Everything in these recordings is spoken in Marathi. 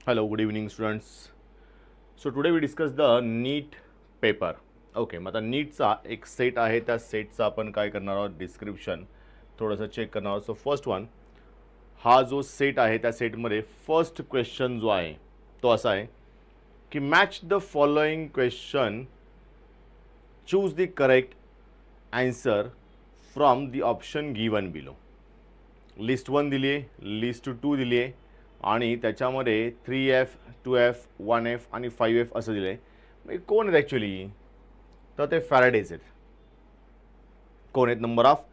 Hello, good evening students. So today we discuss the NEET paper. Okay, मग आता नीटचा एक सेट आहे, त्या सेटचा आपण काय करणार आहोत, डिस्क्रिप्शन थोडंसं चेक करणार आहोत. सो फर्स्ट वन, हा जो सेट आहे त्या सेटमध्ये फर्स्ट क्वेश्चन जो आहे तो असा आहे की match the following question, choose the correct answer from the option given below. List 1 दिली आहे, लिस्ट 2 दिली आहे आणि त्याच्यामध्ये 3F 2F 1F आणि 5F असं दिलं आहे. मग कोण आहेत ॲक्च्युली, तर ते फॅरेडेज आहेत. कोण आहेत? नंबर ऑफ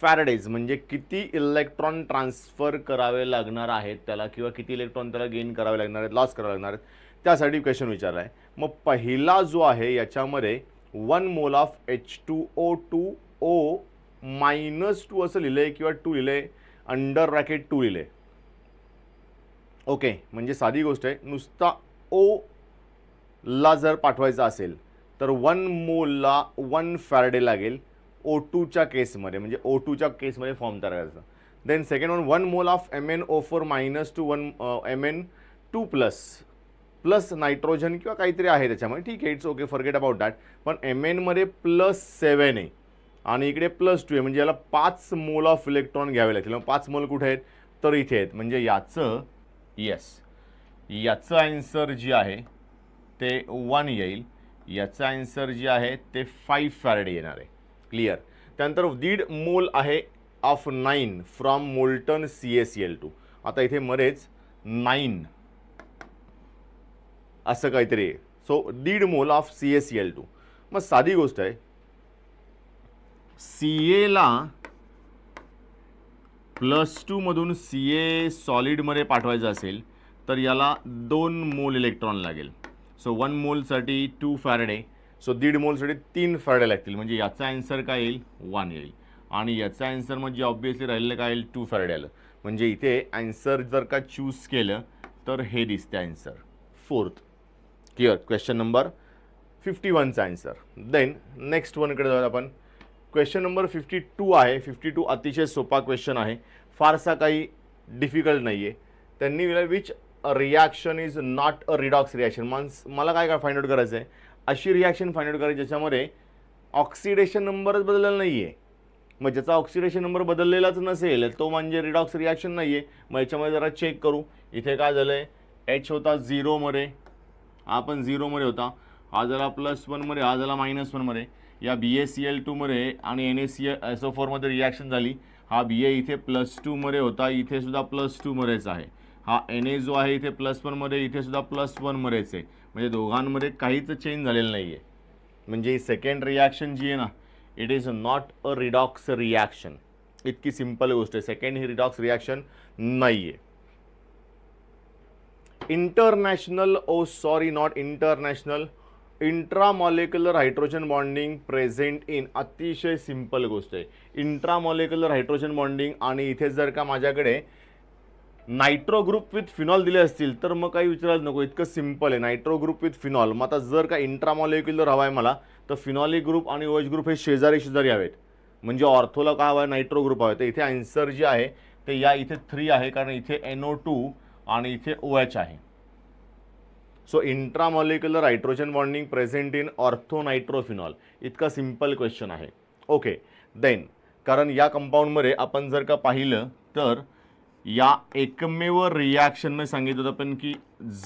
फॅरेडेज, म्हणजे किती इलेक्ट्रॉन ट्रान्सफर करावे लागणार आहेत त्याला, किंवा किती इलेक्ट्रॉन त्याला गेन करावे लागणार आहेत, लॉस करावे लागणार आहेत, त्यासाठी क्वेश्चन विचारला आहे. मग पहिला जो आहे याच्यामध्ये 1 मोल ऑफ H2O2O -2 असं लिहिलं आहे, किंवा 2 लिहिलं आहे, अंडर ब्रॅकेट 2 लिहिलं आहे. ओके, म्हणजे साधी गोष्ट आहे. नुसता ओ ला जर पाठवायचा असेल तर 1 मोलला 1 फॅरेडे लागेल O2च्या केसमध्ये, म्हणजे O2च्या केसमध्ये फॉर्म तयार करायचा. Then second one, 1 mole of MnO4 -2 1 Mn2 plus nitrogen किंवा काहीतरी आहे त्याच्यामध्ये, ठीक आहे, it's okay, forget about that. पण Mn मध्ये +7 आहे आणि इकडे +2 आहे, म्हणजे याला 5 मोल ऑफ इलेक्ट्रॉन घ्यावे लागतील. 5 मोल कुठे आहेत, तर इथे आहेत. म्हणजे याचं याचं आन्सर जे आहे ते 1 येईल, याचं आन्सर जे आहे ते 5 फॅरेडे येणार आहे. क्लिअर. त्यानंतर 1.5 मोल आहे ऑफ 9 फ्रॉम मोल्टन CaCl2. आता इथे मध्येच 9 असं काहीतरी आहे. So 1.5 mole of CaCl2. मग साधी गोष्ट आहे, Ca ला +2 मधून Ca सॉलिडमध्ये पाठवायचं असेल तर याला 2 मोल इलेक्ट्रॉन लागेल. सो 1 मोलसाठी 2 फॅरेडे, सो 1.5 मोलसाठी 3 फॅरेडे लागतील. म्हणजे याचा आन्सर काय येईल, 1 येईल. आणि याचा आन्सर म्हणजे ऑब्व्हियसली राहिलेलं काय येईल, 2 फॅरेडे आलं. म्हणजे इथे आन्सर जर का चूज केलं तर हे दिसते answer, 4th. Clear. Question number 51चा आन्सर. देन नेक्स्ट वनकडे जाऊया आपण. क्वेश्चन नंबर 52 आहे. 52 अतिशय सोपा क्वेश्चन आहे, फारसा काही डिफिकल्ट नाही आहे. त्यांनी which reaction is not a redox reaction. मला काय फाइंड आउट करायचं आहे, अशी रिॲक्शन फाइंड आउट करायची ज्याच्यामध्ये ऑक्सिडेशन नंबरच बदललेला नाही आहे. मग ज्याचा ऑक्सिडेशन नंबर बदललेलाच नसेल तो म्हणजे रिडॉक्स रिॲक्शन नाही आहे. मग याच्यामध्ये जरा चेक करू. इथे काय झालं आहे, H होता 0मध्ये, हा पण 0मध्ये होता, हा झाला +1 मध्ये, हा झाला -1 मध्ये. या BaCl2 मध्ये आणि NaClSO4 मध्ये रिॲक्शन झाली. हा Ba इथे +2 मध्ये होता, इथे सुद्धा +2 मध्येच आहे. हा Na जो आहे इथे +1 मध्ये, इथे सुद्धा +1 मध्येच आहे. म्हणजे दोघांमध्ये काहीच चेंज झालेलं नाही आहे. म्हणजे सेकंड रिॲक्शन जी आहे ना, it is not a redox reaction. इतकी सिंपल गोष्ट आहे. सेकंड ही रिडॉक्स रिॲक्शन नाही आहे. International, not international, intramolecular hydrogen bonding present in. अतिशय सिंपल गोष्ट आहे, इंट्रामॉलिक्युलर हायड्रोजन बॉन्डिंग. आणि इथे जर का माझ्याकडे नायट्रो ग्रुप विथ फिनॉल दिले असतील तर मग काही विचारायला नको, इतकं सिंपल आहे. Nitro group with phenol. मग आता जर का इंट्रामॉलिक्युलर हवा आहे मला, तर फिनॉलिक ग्रुप आणि OH ग्रुप हे शेजारी शेजारी हवेत. म्हणजे ऑर्थोला काय हवं आहे, नायट्रो ग्रुप हवा आहे. तर इथे आन्सर जे आहे ते या इथे 3 आहे, कारण इथे NO2 आणि इथे OH आहे. So intramolecular hydrogen bonding present in orthonitrophenol. इतका सिंपल क्वेश्चन आहे. ओके. देन कारण या कंपाऊंडमध्ये आपण जर का पाहिलं तर या एकमेव रिॲक्शनमध्ये सांगितलं होतं पण की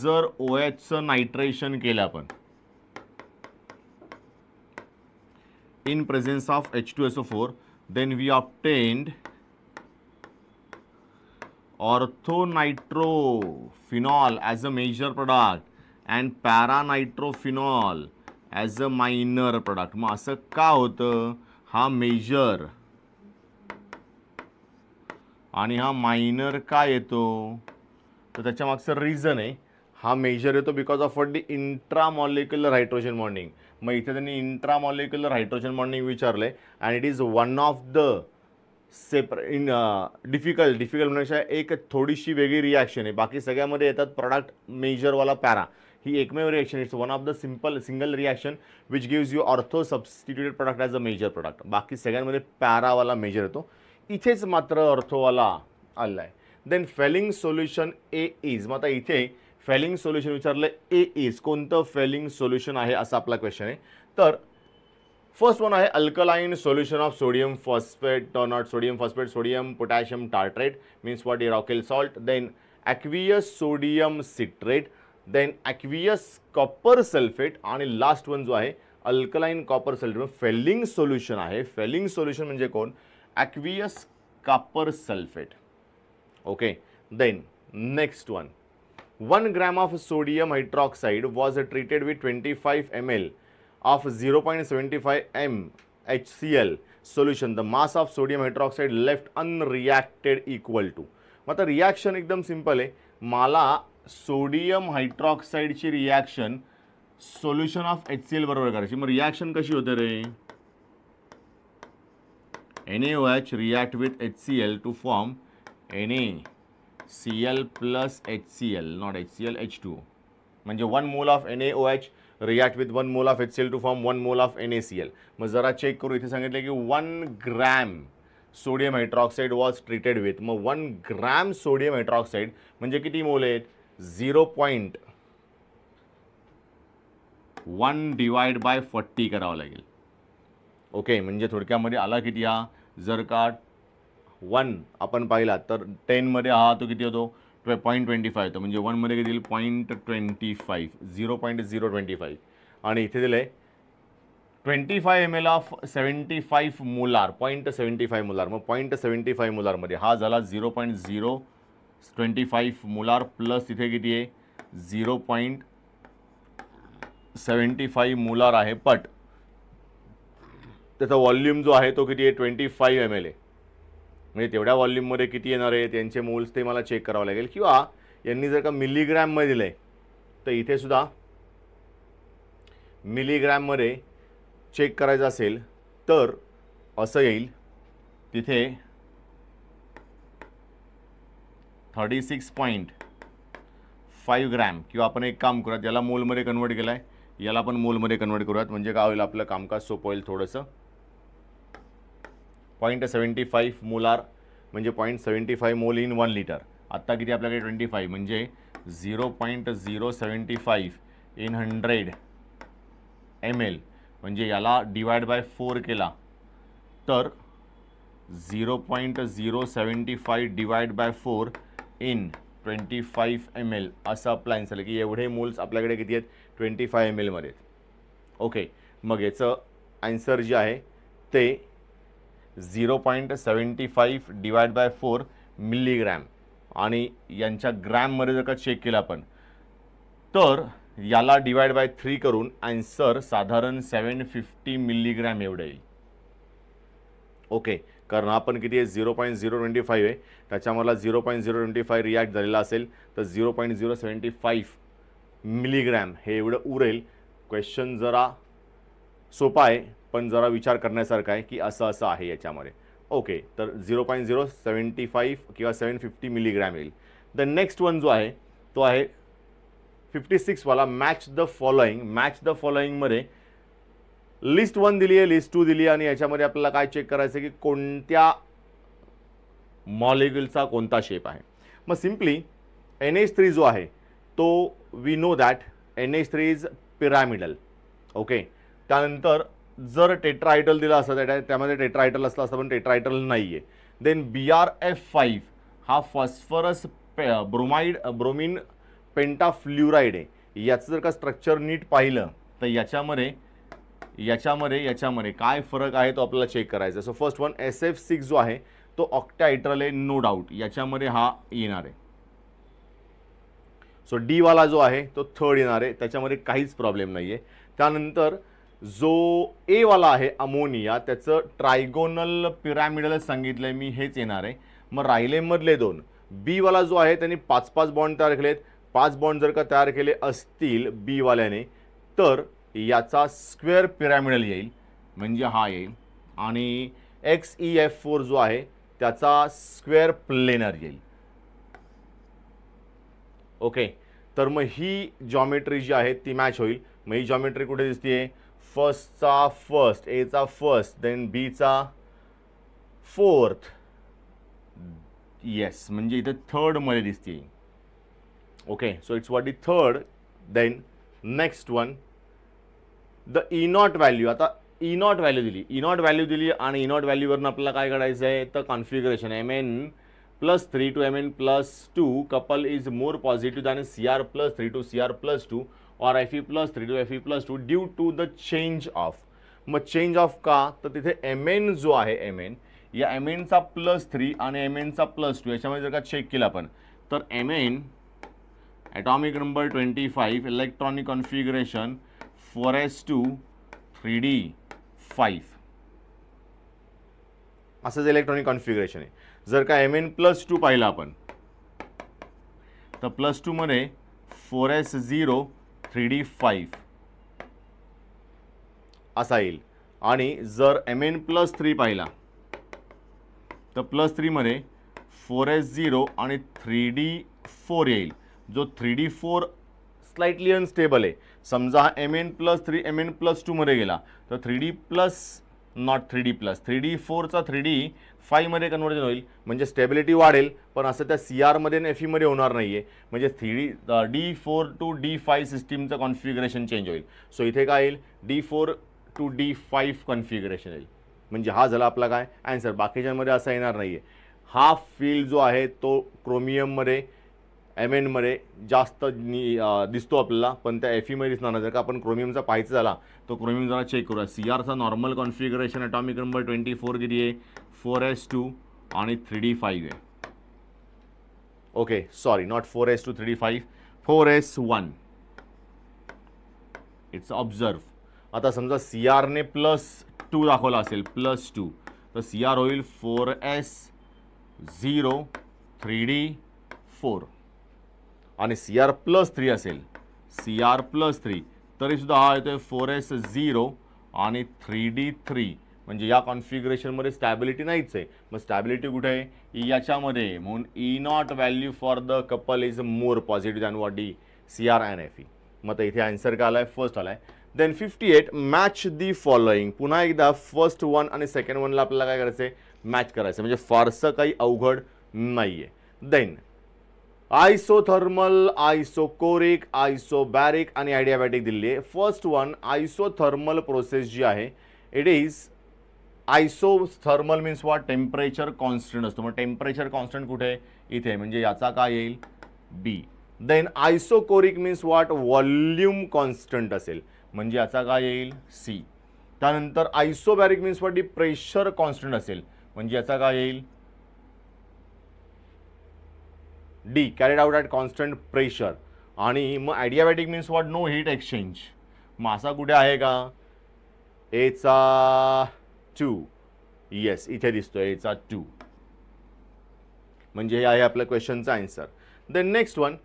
जर OHचं नायट्रेशन केलं आपण in presence of H2SO4, then we obtained orthonitrophenol as a major product and paranitrophenol as a minor product. मग असं का होतं, हा मेजर आणि हा मायनर का येतो, तर त्याच्या मागचं रिझन आहे. हा मेजर येतो because of the intramolecular hydrogen bonding. मग इथे त्यांनी इंट्रामॉलिक्युलर हायड्रोजन बॉन्डिंग विचारले and it is one of the difficult म्हणण्यापेक्षा एक थोडीशी वेगळी रिॲक्शन आहे. बाकी सगळ्यामध्ये येतात प्रोडक्ट मेजरवाला पॅरा, ही एकमेव reaction. It's one of the single reaction which gives you ortho substituted product as a major product. बाकी सगळ्यांमध्ये पॅरावाला मेजर येतो, इथेच मात्र ऑर्थोवाला आला आहे. Then Fehling solution A is. मग आता इथे फेलिंग सोल्युशन विचारलं ए इज कोणतं फेलिंग सोल्युशन आहे असा आपला क्वेश्चन आहे. तर फर्स्ट वन आहे alkaline solution of sodium phosphate not sodium phosphate sodium potassium tartrate means what is Rochelle salt. Then aqueous sodium citrate, then aqueous copper sulphate आणि लास्ट वन जो आहे alkaline copper sulphate. Fehling solution आहे. फेलिंग सोल्युशन म्हणजे कोण? Aqueous copper sulphate. Okay. Then next one 1 gram of sodium hydroxide was treated with 25 ml of 0.75 m HCl solution. The mass of sodium hydroxide left unreacted equal to. आता रिॲक्शन एकदम सिंपल आहे. मला सोडियम हायड्रॉक्साईडची रिॲक्शन सोल्युशन ऑफ HCl बरोबर करायची. मग रिॲक्शन कशी होते रे? NaOH react with HCl to form NaCl plus HCl, not HCl, H2. म्हणजे 1 mole of NaOH react with 1 mole of HCl to form 1 mole of NaCl. मग जरा चेक करू. इथे सांगितले की 1 gram sodium hydroxide was treated with. मग 1 gram सोडियम हायड्रॉक्साईड म्हणजे किती मोल आहेत? 0.1 डिवाइड बाय 40 करावं लागेल. ओके. म्हणजे थोडक्यामध्ये आला किती हा? जर का 1 आपण पाहिला तर 10 मध्ये हा तो किती होतो? 0.25 होतो. म्हणजे 1 मध्ये किती येईल? 0.25 0.025 आणि इथे दिलं आहे 25 ml ऑफ 75 मोलार 0.75 मोलार. मग 0.75 मोलारमध्ये हा झाला 0.025 मोलार प्लस इथे किती आहे? 0.75 मोलार आहे. पट त्याचा व्हॉल्यूम जो आहे तो किती आहे? 25 ml आहे. म्हणजे तेवढ्या व्हॉल्यूममध्ये किती येणार आहे त्यांचे मोल्स ते मला चेक करावं लागेल. किंवा यांनी जर का मिलीग्रॅममध्ये दिलं आहे तर इथे सुद्धा मिलीग्रॅममध्ये चेक करायचं असेल तर असं येईल. तिथे 36.5 ग्रॅम. किंवा आपण एक काम करूयात, याला मोलमध्ये कन्वर्ट केलं आहे, याला पण मोलमध्ये कन्वर्ट करूयात. म्हणजे काय होईल? आपलं कामकाज सोपं होईल थोडंसं. 0.75 मोलार म्हणजे 0.75 मोल इन 1 लिटर. आत्ता किती आपल्याकडे? 25 म्हणजे 0.075 इन 100 ml. म्हणजे याला डिवाइड बाय 4 केला तर 0.075 डिवाइड बाय 4 इन 25 ml असं आपलं आन्सर आहे की एवढे मोल्स आपल्याकडे किती आहेत? 25 ml मध्ये. ओके. मग याचं आन्सर जे आहे ते 0.75 डिवाइड बाय 4 मिलीग्रॅम आणि यांच्या ग्रॅममध्ये जर का चेक केलं आपण तर याला डिवाइड बाय 3 करून आन्सर साधारण 750 मिलीग्रॅम एवढं येईल. ओके. कारण आपण किती आहे? 0.025 आहे. त्याच्यामधला 0.025 रिॲक्ट झालेला असेल तर 0.075 मिलीग्रॅम हे एवढं उरेल. क्वेश्चन जरा सोपा आहे पण जरा विचार करण्यासारखा आहे की असं असं आहे याच्यामध्ये. ओके. तर 0.075 किंवा 750 मिलीग्रॅम येईल. द नेक्स्ट वन जो आहे तो आहे 56 वाला match the following. Match the फॉलोइंगमध्ये लिस्ट 1 दिली आहे, लिस्ट 2 दिली आहे आणि याच्यामध्ये आपल्याला काय चेक करायचं की कोणत्या मॉलिक्युलचा कोणता शेप आहे. मग सिम्पली NH3 जो आहे तो we know that NH3 is pyramidal. Okay. त्यानंतर जर टेट्राहायड्रल दिला असता त्यामध्ये टेट्राहायड्रल असला असता पण टेट्राहायड्रल नाही आहे. देन BrF5 हा फॉस्फरस ब्रोमीन पेंटाफ्ल्युराइड आहे. याचं जर का स्ट्रक्चर नीट पाहिलं तर याच्यामध्ये काय फरक आहे तो आपल्याला चेक करायचा. सो फर्स्ट वन SF6 जो आहे तो ऑक्टाहायड्रल आहे नो डाऊट. याच्यामध्ये हा येणार आहे. सो डी वाला जो आहे तो थर्ड येणार आहे. त्याच्यामध्ये काहीच प्रॉब्लेम नाही आहे. त्यानंतर जो ए वाला आहे अमोनिया त्याचं ट्रायगोनल पिरॅमिडल सांगितलं आहे मी, हेच येणार आहे. मग राहिले मधले दोन. बी वाला जो आहे त्यांनी 5-5 बॉन्ड तयार केलेत. 5 बॉन्ड जर का तयार केले असतील बी वाल्याने तर याचा स्क्वेअर पिरॅमिडल येईल म्हणजे हा येईल. आणि XeF4 जो आहे त्याचा स्क्वेअर प्लेनर येईल. ओके. तर मग ही जॉमेट्री जी आहे ती मॅच होईल. मग ही जॉमेट्री कुठे दिसते? फर्स्टचा फर्स्ट, एचा फर्स्ट, देन बीचा फोर्थ. येस. म्हणजे इथे थर्ड मध्ये दिसते. Okay, so it's what the third. Then next one, the E naught value. आता E naught value दिली, E naught value दिली आणि E naught value वरून आपल्याला काय करायचं आहे तर configuration Mn+3 to Mn+2 couple is more positive than Cr+3 to Cr+2 or Fe+3 to Fe+2 due to the change of. मग चेंज ऑफ का तर तिथे Mn जो आहे Mn या Mn चा +3 आणि Mn चा +2 याच्यामध्ये जर का चेक केला आपण तर Mn atomic number 25 electronic configuration 4s2 3d5 असं इलेक्ट्रॉनिक कॉन्फिगरेशन आहे. जर का Mn+2 पाहिला आपण तर +2 मध्ये 4s0 3d5 असा येईल आणि जर Mn+3 पाहिला तर +3 मध्ये 4s0 आणि 3d4 येईल. जो 3d4 स्लाइटली अनस्टेबल आहे. समजा Mn+3 Mn+2 मध्ये गेला तर 3d plus not 3d+, 3d4 चा 3d5 मध्ये कन्वर्जन होईल म्हणजे स्टेबिलिटी वाढेल, पण असं त्या CR मध्ये आणि FE मध्ये होणार नाहीये. म्हणजे D4 टू D5 सिस्टीमचं कॉन्फिगरेशन चेंज होईल. सो इथे काय येईल D4 टू D5 कॉन्फिगरेशन येईल. म्हणजे हा झाला आपला काय आन्सर. बाकीच्यांमध्ये असं येणार नाहीये. हा फील्ड जो आहे तो क्रोमियममध्ये Mn मध्ये जास्त दिसतो आपल्याला, पण त्या Fe मध्ये दिसणार नाही. जर का आपण क्रोमियमचा पाहायचा झाला तो क्रोमियम जरा चेक करूया. CRचा नॉर्मल कॉन्फिगरेशन ॲटॉमिक नंबर 24 किती आहे 4s2 आणि 3d5 आहे. Okay sorry not 4s2 3d5 4s1 it's observe. आता समजा CR ने +2 दाखवला असेल +2 तर CR होईल 4s0 3d4 आणि CR+3 असेल CR+3 तरी सुद्धा हा येतोय 4s0 आणि 3d3. म्हणजे या कॉन्फिगरेशनमध्ये स्टॅबिलिटी नाहीच आहे. मग स्टॅबिलिटी कुठे आहे याच्यामध्ये, म्हणून E naught value for the couple is more positive than what the CR and FE. मग इथे आन्सर काय आलाय फर्स्ट आलाय. Then 58 match the following. पुन्हा एकदा फर्स्ट वन आणि सेकंड वनला आपल्याला काय करायचं आहे मॅच करायचं, म्हणजे फारसं काही अवघड नाहीये. देन आयसोथर्मल, आयसोकोरिक, आयसोबॅरिक आणि आयडियाबॅटिक दिली आहे. फर्स्ट वन आयसोथर्मल प्रोसेस जी आहे it is isothermal means what temperature constant असतो. मग टेम्परेचर कॉन्स्टंट कुठे इथे, म्हणजे याचा काय येईल B. Then isochoric means what volume constant असेल, म्हणजे याचा काय येईल सी. त्यानंतर isobaric means what pressure constant असेल, म्हणजे याचा काय येईल D carried out at constant pressure. आणि मग adiabatic means what no heat exchange. मग असा कुठे आहे का एचा 2 येस इथे दिसतोय एचा 2, म्हणजे हे आहे आपल्या क्वेश्चनचा answer. Then next one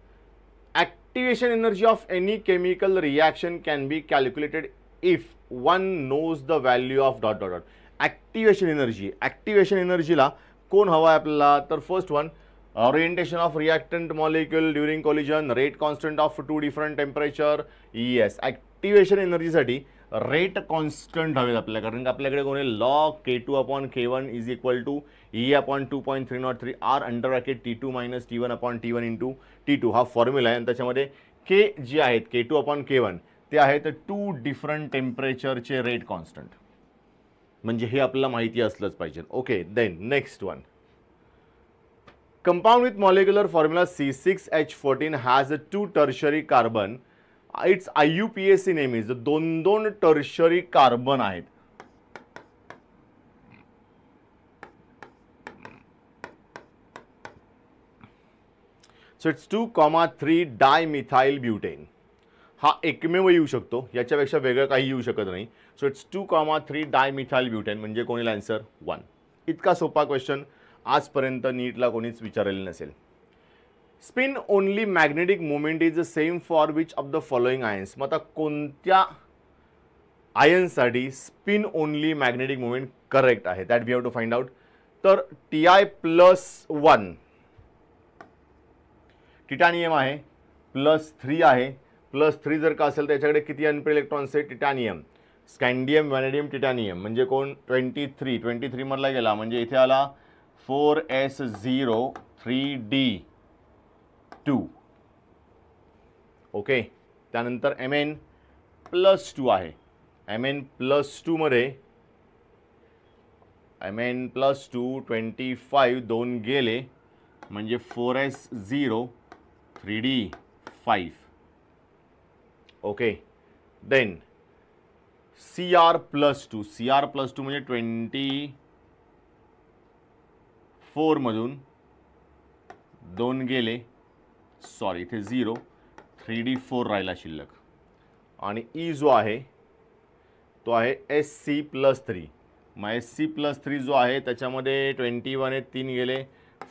activation energy of any chemical reaction can be calculated if one knows the value of dot dot dot. Activation energy, activation एनर्जीला कोण हवा आहे आपल्याला तर first one orientation of reactant molecule during collision, rate constant of two different temperature. yes activation energy साठी रेट कॉन्स्टंट हवेत आपल्याला, कारण की आपल्याकडे कोण आहे log K2/K1 is equal to E/2.303 R under bracket T2 - T1/T1 × T2 हा फॉर्म्युला आहे. आणि त्याच्यामध्ये K जे आहेत K2/K1 ते आहेत 2 डिफरंट टेम्परेचरचे रेट कॉन्स्टंट, म्हणजे हे आपल्याला माहिती असलंच पाहिजे. Okay then next one compound with molecular formula C6H14 has 2 tertiary carbon. Its IUPAC name is दोन tertiary carbon आहेत. So it's 2,3 dimethyl butane. हा एकमेव येऊ शकतो, याच्यापेक्षा वेगळं काही येऊ शकत नाही. सो इट्स 2,3 डायमिथाइल ब्युटेन, म्हणजे कोण येईल आन्सर 1. इतका सोपा क्वेश्चन आजपर्यंत नीटला कोणीच विचारलेलं नसेल. Spin only magnetic moment is the same for which of the following ions. मग आता कोणत्या आयन्ससाठी spin only magnetic moment correct आहे, that we have to find out. तर Ti+1 टिटॅनियम आहे, +3 आहे. +3 जर का असेल तर याच्याकडे किती अनपेड इलेक्ट्रॉन्स आहे टिटॅनियम, स्कँडियम, व्हॅनेडियम, टिटॅनियम, म्हणजे कोण 23 मधला गेला, म्हणजे इथे आला 4s0 3d2. ओके. त्यानंतर Mn+2 आहे. Mn+2 मध्ये Mn+2 25 2 गेले म्हणजे 4s0 3d5. Okay. Then Cr+2 म्हणजे 24 मधून 2 गेले, सॉरी इथे 0 3d4 राहिला शिल्लक. आणि E जो आहे तो आहे Sc+3. मग Sc+3 जो आहे त्याच्यामध्ये 21 आहे, 3 गेले,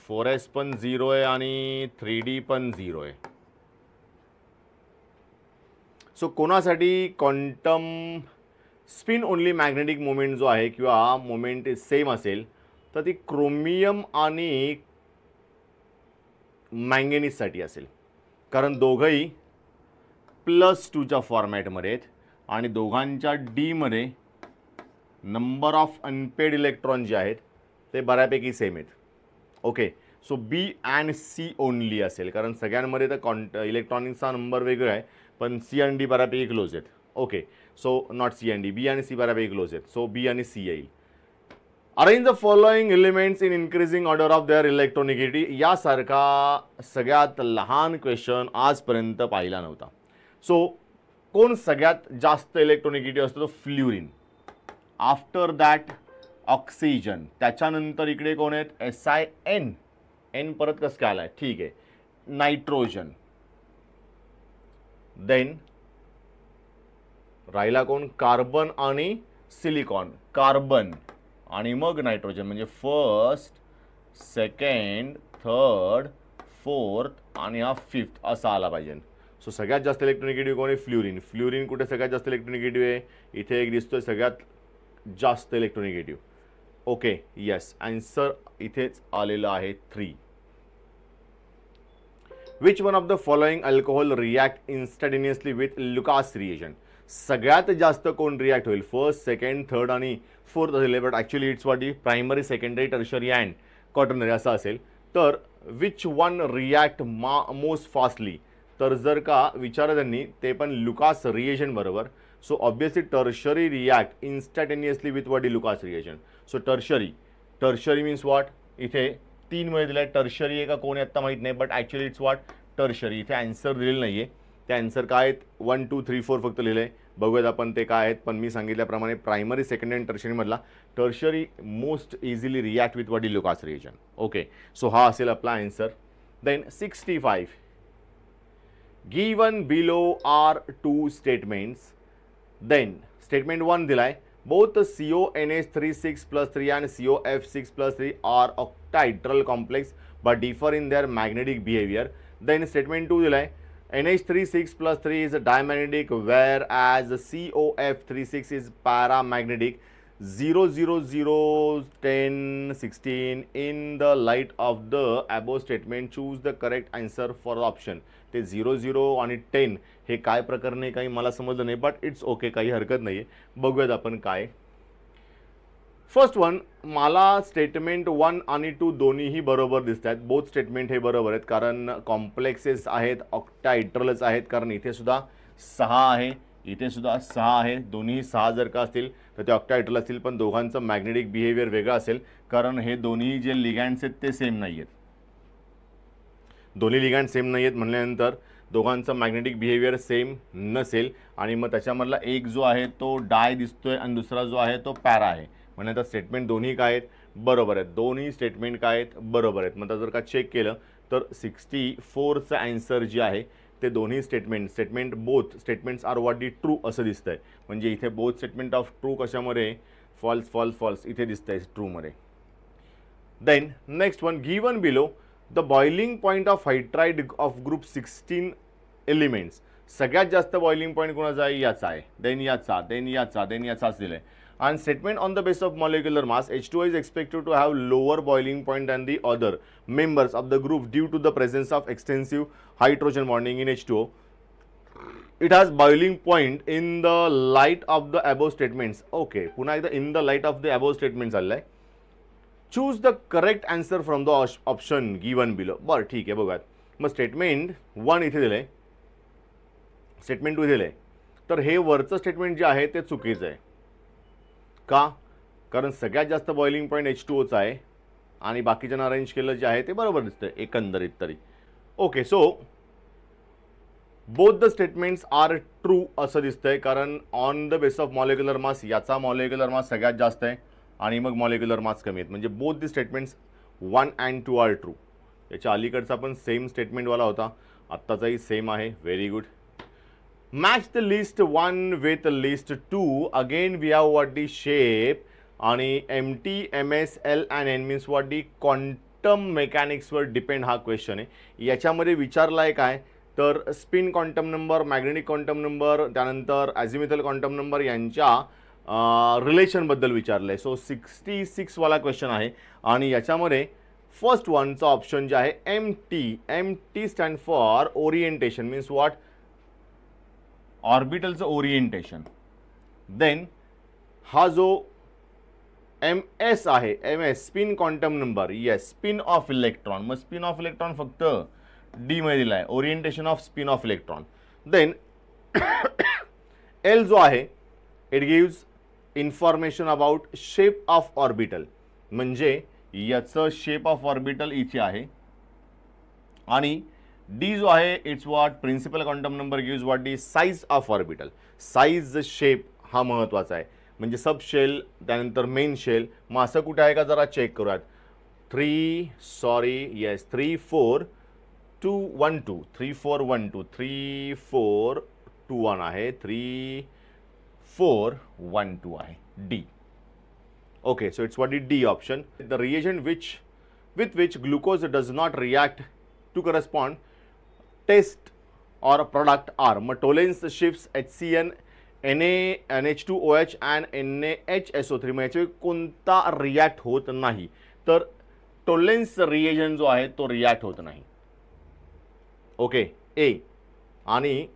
4s पण 0 आहे आणि 3d पण 0 आहे. सो कोणासाठी quantum spin only magnetic moment जो आहे किंवा मोमेंट सेम असेल तर ती क्रोमियम आणि मँगेनीजसाठी असेल, कारण दोघंही +2च्या फॉर्मॅटमध्ये आहेत आणि दोघांच्या डीमध्ये नंबर ऑफ अनपेड इलेक्ट्रॉन जे आहेत ते बऱ्यापैकी सेम आहेत. Okay. So B and C only असेल, कारण सगळ्यांमध्ये तर इलेक्ट्रॉनिकचा नंबर वेगळा आहे, पण सी आणि डी बऱ्यापैकी क्लोज आहेत. ओके. सो नॉट सी आणि डी, बी आणि सी बऱ्यापैकी क्लोज आहेत. सो बी आणि सी येईल. Arrange the following elements in increasing order of their electronicity. यासारखा सगळ्यात लहान क्वेश्चन आजपर्यंत पाहिला नव्हता. सो कोण सगळ्यात जास्त इलेक्ट्रॉनिकिटी असतो? तो फ्ल्युरिन. After that oxygen. त्याच्यानंतर इकडे कोण आहेत? SiN. एन परत कसं काय आलाय? ठीक आहे. नायट्रोजन. देन राहिला कोण? कार्बन आणि सिलिकॉन. कार्बन आणि मग नायट्रोजन, म्हणजे फर्स्ट, सेकंड, थर्ड, फोर्थ आणि हा फिफ्थ असा आला पाहिजे. सो सगळ्यात जास्त इलेक्ट्रॉनिकेटिव्ह कोण आहे? फ्ल्युरिन. फ्ल्युरिन कुठे सगळ्यात जास्त इलेक्ट्रॉनिकेटिव्ह आहे? इथे एक दिसतोय सगळ्यात जास्त इलेक्ट्रॉनिकेटिव्ह. ओके. येस, आन्सर इथेच आलेलं आहे 3. Which one of the following alcohol react instantaneously with Lucas reagent. सगळ्यात जास्त कोण रिॲक्ट होईल? फर्स्ट, सेकंड, थर्ड आणि फोर्थ असेल, but actually it's what primary, secondary, tertiary and quaternary असं असेल. तर which one react most fastly, तर जर का विचारलं त्यांनी ते पण लुकास रिएजंट बरोबर. So obviously tertiary react instantaneously with what Lucas reagent. So tertiary means what? इथे 3 मध्ये दिलं आहे. टर्शरी आहे का कोण आहे आत्ता माहीत नाही, but actually it's what? Tertiary. इथे आन्सर दिलेलं नाही आहे. ते आन्सर काय आहेत? 1 2 3 4 फक्त लिहिलं आहे. बघूयात आपण ते काय आहेत. पण मी सांगितल्याप्रमाणे प्रायमरी, सेकंडरी आणि टर्शरीमधला tertiary most easily react with what Lucas reagent. Okay. So हा असेल आपला answer. Then 65. Given below are 2 statements. Then statement 1 दिलाय, both CONH36+3 and COF6+3 are octahedral complex but differ in their magnetic behavior. Then statement 2 दिलाय, NH36+3 is diamagnetic whereas COF36 is paramagnetic. 0 0 0 10 16 in the light of the above statement choose the correct answer for the option. ते 0 0 आणि 10 हे काय प्रकरण आहे काही मला समजलं नाही, बट इट्स ओके, काही हरकत नाही आहे. बघूयात आपण काय. फर्स्ट वन, मला स्टेटमेंट 1 आणि 2 दोन्हीही बरोबर दिसत आहेत. बोथ स्टेटमेंट हे बरोबर आहेत, कारण कॉम्प्लेक्सेस आहेत, ऑक्टाहेड्रलच आहेत, कारण इथे सुद्धा 6 आहे, इथे सुद्धा 6 आहे. दोन्ही 6 जर का असतील तर ते ऑक्टाहेड्रल असतील, पण दोघांचं मॅग्नेटिक बिहेवियर वेगळं असेल, कारण हे दोन्ही जे लिगँड्स आहेत ते सेम नाही आहेत. दोन्ही लिगँड सेम नाही आहेत म्हणल्यानंतर दोघांचं मॅग्नेटिक बिहेवियर सेम नसेल, आणि मग त्याच्यामधला एक जो आहे तो डाय दिसतोय आणि दुसरा जो आहे तो पॅरा आहे. म्हणजे स्टेटमेंट दोन्ही काय आहेत? बरोबर आहेत. दोन्ही स्टेटमेंट काय आहेत? बरोबर आहेत. मग जर का चेक केलं तर 64चं आन्सर जे आहे ते दोन्ही statement both statements are what the true असं दिसतंय. म्हणजे इथे बोथ स्टेटमेंट ऑफ ट्रू कशामध्ये? फॉल्स फॉल्स फॉल्स इथे दिसतंय ट्रूमध्ये. Then next one, given below the boiling point of hydride of group 16 elements. सगळ्यात जास्त बॉइलिंग पॉईंट कोणाचा आहे? याचा आहे. देन याचा, देन याचा, देन याचाच दिलाय. And statement on the basis of molecular mass, H2O is expected to have lower boiling point than the other members of the group due to the presence of extensive hydrogen bonding in H2O. It has boiling point in the light of the above statements. Okay, पुन्हा एकदा in the light of the above statements आलाय. Choose the correct answer from the option given below. बरं ठीक आहे, बघूयात. मग स्टेटमेंट 1 इथे दिलंय, स्टेटमेंट दिलेलं आहे, तर हे वरचं स्टेटमेंट जे आहे ते चुकीचं आहे. का? कारण सगळ्यात जास्त बॉइलिंग पॉईंट H2Oचा आहे आणि बाकीच्या अरेंज केलं जे आहे ते बरोबर दिसतंय एकंदरीत तरी. Okay, so both the statements are true असं दिसतंय, कारण on the base of molecular mass याचा मॉलिक्युलर मास सगळ्यात जास्त आहे आणि मग मॉलिक्युलर मास कमी आहेत, म्हणजे both the statements 1 and 2 are true. याच्या अलीकडचा पण सेम स्टेटमेंटवाला होता, आत्ताचाही सेम आहे. Very good. Match the list 1 with list 2. Again we have what the shape आणि MT, MS, L and N means what the quantum मेकॅनिक्सवर डिपेंड हा क्वेश्चन आहे. याच्यामध्ये विचारला आहे काय तर spin quantum number, magnetic quantum number, त्यानंतर ॲझिमिथल क्वांटम नंबर यांच्या रिलेशनबद्दल विचारलं आहे. सो 66 वाला क्वेश्चन आहे आणि याच्यामध्ये फर्स्ट वनचा ऑप्शन जे आहे MT stand for orientation means what ऑर्बिटलचं ओरिएंटेशन. देन हा जो MS आहे, MS spin quantum number, yes spin of electron. मग स्पिन ऑफ इलेक्ट्रॉन फक्त डी मध्ये दिला आहे, orientation of spin of electron. Then L जो आहे it gives information about shape of orbital, म्हणजे याचं शेप ऑफ ऑर्बिटल इथे आहे. आणि डी जो आहे it's what principal quantum number gives what the size of orbital. Size shape हा महत्त्वाचा आहे, म्हणजे सब शेल त्यानंतर मेन शेल. मग असं कुठे आहे का जरा चेक करूयात. 3 4 2 1 2 3 4 1 2 3 4 2 1 आहे, 3 4 1 2 आहे, D. Okay, so it's what the D option. The reagent with which glucose does not react to correspond test or product are. मग Tollens shifts HCN, Na, NH2OH and NaHSO3. मग याचे कोणता रिॲक्ट होत नाही तर टोलेन्स रिएजंट जो आहे तो रिॲक्ट होत नाही. ओके, ए आणि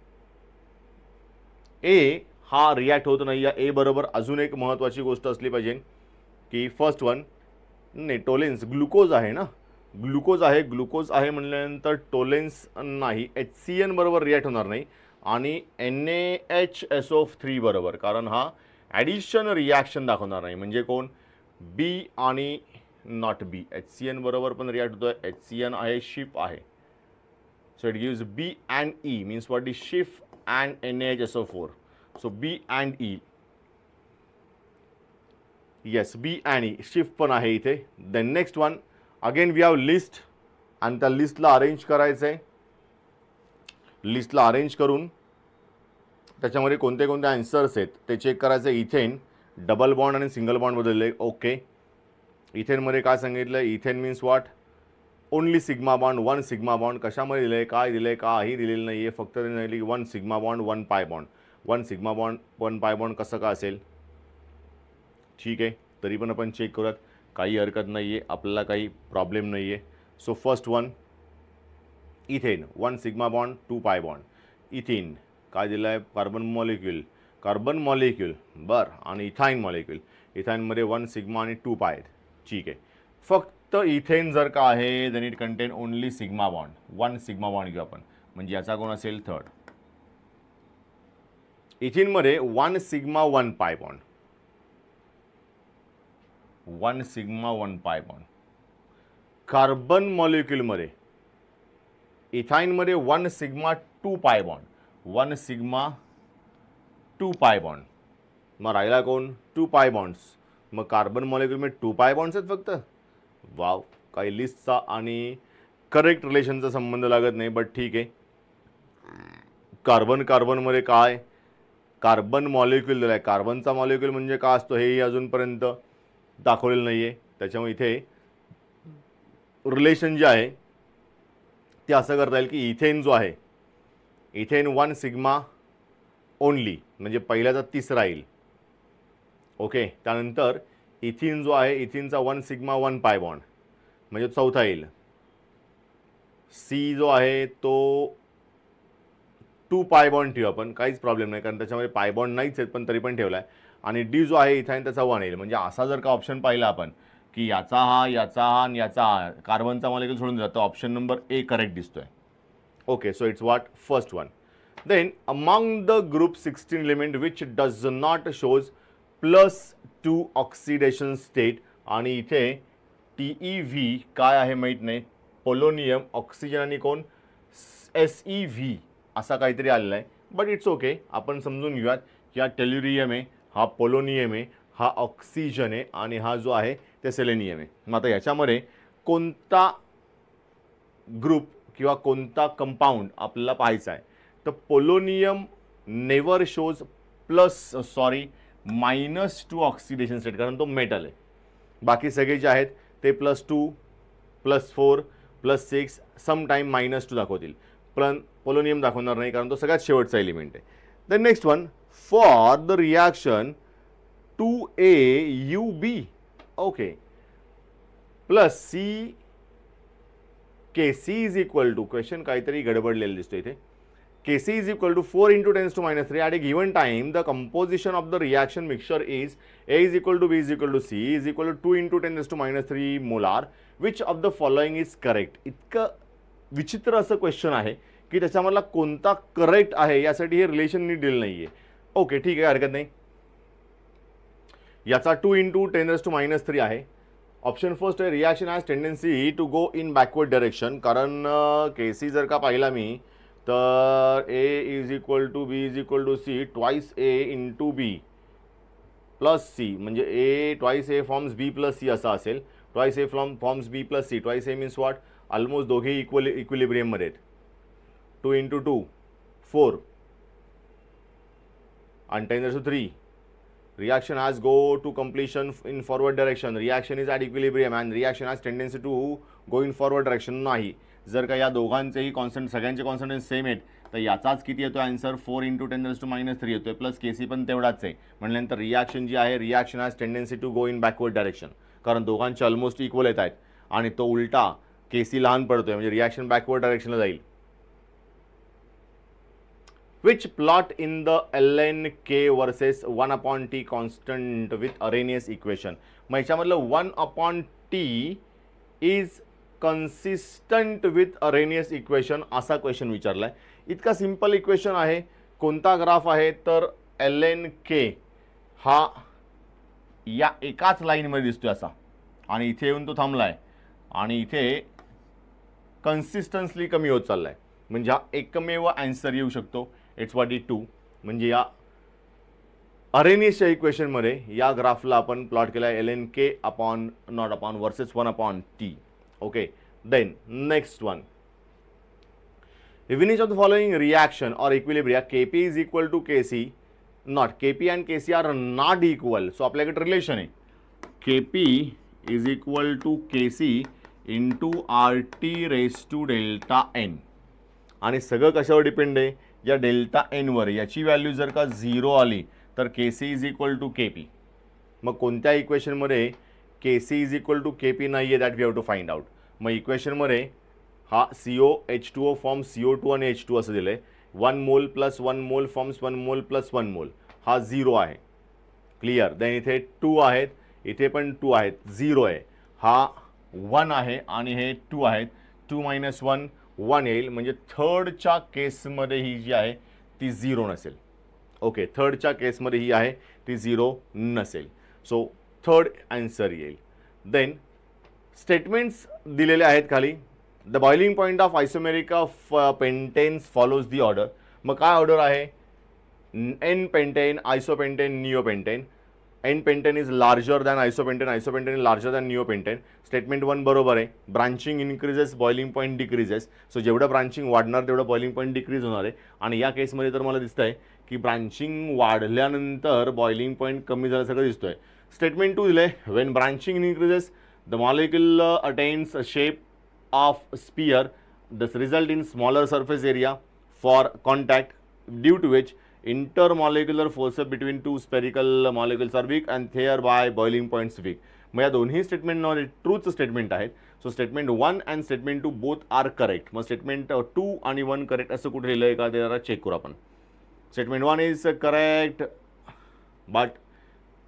ए हा रिॲक्ट होत नाही. या ए बरोबर अजून एक महत्त्वाची गोष्ट असली पाहिजे की फर्स्ट वन नाही, टोलेन्स ग्लुकोज आहे ना, ग्लुकोज आहे म्हणल्यानंतर टोलेन्स नाही, HCN बरोबर रिॲक्ट होणार नाही आणि NaHSO3 बरोबर, कारण हा ॲडिशन रिॲक्शन दाखवणार नाही. म्हणजे कोण? बी आणि नॉट बी. HCN बरोबर पण रिॲक्ट होतोय, HCN आहे, शिफ आहे. So it gives B and E means what the Schiff and NaHSO4. So B and E, yes B and E, shift पण आहे इथे. Then next one again we have list आणि त्या लिस्टला अरेंज करायचं आहे. लिस्टला अरेंज करून त्याच्यामध्ये कोणते कोणते आन्सर्स आहेत ते चेक करायचं. इथेन डबल बॉन्ड आणि सिंगल बॉन्ड बदलले. ओके, इथेनमध्ये काय सांगितलं? Ethane means what only sigma bond, 1 sigma bond. कशामध्ये दिलं आहे, काय दिलं आहे? काही दिलेलं नाही आहे, फक्त दिली 1 sigma bond 1 pi bond. 1 sigma bond 1 pi bond कसं का असेल? ठीक आहे, तरी पण आपण चेक करूयात, काही हरकत नाही आहे, आपल्याला काही प्रॉब्लेम नाही आहे. So first one ethane 1 sigma bond 2 pi bond. Ethane काय दिलं आहे? कार्बन मॉलिक्यूल बरं, आणि इथाईन मॉलिक्यूल. इथाईनमध्ये 1 सिग्मा आणि 2 पाय आहेत. ठीक आहे, फक्त इथेन जर का आहे then it contain only sigma bond. 1 sigma bond घेऊ आपण, म्हणजे याचा कोण असेल? Third. इथेनमध्ये 1 sigma 1 pi bond, 1 sigma 1 pi bond. Carbon मॉलिक्यूलमध्ये इथाईनमध्ये 1 sigma 2 pi bond, 1 sigma 2 pi bond. मग राहिला कोण? 2 पाय बॉन्ड्स. मग कार्बन मॉलिक्यूलमध्ये 2 पाय बॉन्ड्स आहेत फक्त. वाव, काही लिस्टचा आणि करेक्ट रिलेशनचा संबंध लागत नाही, बट ठीक आहे. कार्बनमध्ये काय? कार्बन मॉलिक्यूल दिला आहे. कार्बनचा मॉलिक्यूल म्हणजे काय असतो हेही अजूनपर्यंत दाखवलेलं नाही आहे. त्याच्यामुळे इथे रिलेशन जे आहे ते असं करता येईल की इथेन जो आहे, इथेन 1 सिग्मा ओनली, म्हणजे पहिल्याचा तिसरा येईल. ओके, त्यानंतर इथिन जो आहे, इथिनचा 1 सिग्मा 1 पाय बॉन्ड, म्हणजे चौथा येईल. सी जो आहे तो 2 पाय बॉन्ड ठेवू आपण, काहीच प्रॉब्लेम नाही, कारण त्याच्यामध्ये पाय बॉन्ड नाहीच आहेत, पण तरी पण ठेवला आहे. आणि डी जो आहे इथाईन त्याचा 1 येईल. म्हणजे असा जर का ऑप्शन पाहिला आपण की याचा हा, याचा हा आणि याचा हा, कार्बनचा मॉलिक्यूल सोडून दिला, तर ऑप्शन नंबर ए करेक्ट दिसतोय. Okay, so it's what first one. Then among the group 16 element which does not shows +2 oxidation state, आणि इथे TeV काय आहे माहीत नाही, पोलोनियम, ऑक्सिजन आणि कोण SeV असा काहीतरी आलेला आहे, बट इट्स ओके. आपण समजून घेऊयात की हा टेल्युरियम आहे, हा पोलोनियम आहे, हा ऑक्सिजन आहे आणि हा जो आहे ते सेलेनियम आहे. मग आता याच्यामध्ये कोणता ग्रुप किंवा कोणता कंपाऊंड आपल्याला पाहायचा आहे, तर polonium never shows -2 oxidation state, कारण तो मेटल आहे. बाकी सगळे जे आहेत ते +2, +4, +6, समटाईम -2 दाखवतील, पण पोलोनियम दाखवणार नाही कारण तो सगळ्यात शेवटचा एलिमेंट आहे. The next one, for the reaction 2AuB okay plus Kc is equal to, question काहीतरी गडबडलेलं दिसतो इथे, Kc is equal to 4 × 10⁻³ at a given time the composition of the reaction mixture is A is equal to B is equal to C is equal to 2 × 10⁻³ molar, which of the following is correct. इतकं विचित्र असं क्वेश्चन आहे की त्याच्यामधला कोणता करेक्ट आहे यासाठी हे रिलेशन नीट दिलं नाहीये. ओके ठीक आहे, हरकत नाही. याचा 2 × 10⁻³ आहे. ऑप्शन फर्स्ट आहे reaction has tendency to go in backward direction, कारण Kc जर का पाहिला मी तर A is equal to B is equal to C twice A × B plus C, म्हणजे A twice A forms B plus C असा असेल, twice A forms B plus C, twice A means what, almost दोघे इक्विलिब्रियममध्ये आहेत. 2 × 2 4 and 10⁻³ reaction has go to completion in forward direction, reaction is at equilibrium and reaction has tendency to go in forward direction. नाही, जर का या दोघांचेही कॉन्स्टंट, सगळ्यांचे कॉन्स्टंट सेम आहेत तर याचाच किती येतो आन्सर, 4 × 10⁻³ येतोय, प्लस Kc पण तेवढाच आहे. म्हणल्यानंतर रिॲक्शन जी आहे, reaction has tendency to go in backward direction, कारण दोघांचे ऑलमोस्ट इक्वल येत आहेत आणि तो उलटा Kc लहान पडतोय, म्हणजे रिॲक्शन बॅकवर्ड डायरेक्शनला जाईल. Which plot in the ln k versus 1/t constant with Arrhenius equation. मग याच्यामधलं 1/t is consistent with Arrhenius equation असा क्वेश्चन विचारलाय. इतका सिंपल इक्वेशन आहे. कोणता ग्राफ आहे तर ln k हा या एकाच लाईनमध्ये दिसतोय असा, आणि इथे येऊन तो थांबलाय आणि इथे कन्सिस्टन्सली कमी होत चाललाय, म्हणजे हा एकमेव आन्सर येऊ शकतो. इट्स 42. म्हणजे या अरेनियसच्या इक्वेशनमध्ये या ग्राफला आपण प्लॉट केला आहे ln k upon not upon versus 1/t. Okay, then next one, even each of the following reaction or equilibria Kp is equal to Kc not, Kp and Kc are not equal. So आपल्याकडे रिलेशन आहे Kp is equal to Kc × RT⁻⁴n, आणि सगळं कशावर डिपेंड आहे, या डेल्टा एन वर. याची व्हॅल्यू जर का 0 आली तर Kc is equal to Kp. मग कोणत्या इक्वेशनमध्ये Kc is equal to Kp नाही आहे, that we have to find out. मग इक्वेशनमध्ये हा CO H2O फॉर्म CO2 आणि H2 असं दिलं आहे. 1 मोल प्लस 1 मोल फॉर्म्स 1 मोल प्लस 1 मोल, हा 0 आहे. क्लिअर. देन इथे 2 आहेत, इथे पण 2 आहेत, 0 आहे, हा 1 आहे आणि हे 2 आहेत. 2 - 1 1 येईल, म्हणजे थर्डच्या केसमध्ये ही जी आहे ती 0 नसेल. ओके, थर्डच्या केसमध्ये ही आहे ती 0 नसेल. सो थर्ड आन्सर येईल. देन स्टेटमेंट्स दिलेले आहेत खाली. The boiling point of isomeric of pentanes follows the order. मग काय ऑर्डर आहे, n pentane, isopentane, neopentane. N pentane is larger than isopentane, isopentane is larger than neopentane. Statement 1 बरोबर आहे. Branching increases, boiling point decreases. So जेवढं ब्रांचिंग वाढणार तेवढं बॉइलिंग पॉईंट डिक्रीज होणार आहे, आणि या केसमध्ये तर मला दिसतं आहे की ब्रांचिंग वाढल्यानंतर बॉइलिंग पॉईंट कमी झाल्यासारखं दिसतोय. स्टेटमेंट 2 दिलं आहे, when branching increases the molecule attains shape of sphere, this result in smaller surface area for contact due to which intermolecular forces between two spherical molecules are weak and thereby boiling points weak. मग या दोन्ही स्टेटमेंटमध्ये ट्रूथ स्टेटमेंट आहेत. So statement 1 and statement 2 both are correct. मग स्टेटमेंट 2 आणि 1 करेक्ट असं कुठे लिहिलं आहे का ते जरा चेक करू आपण. Statement 1 is correct but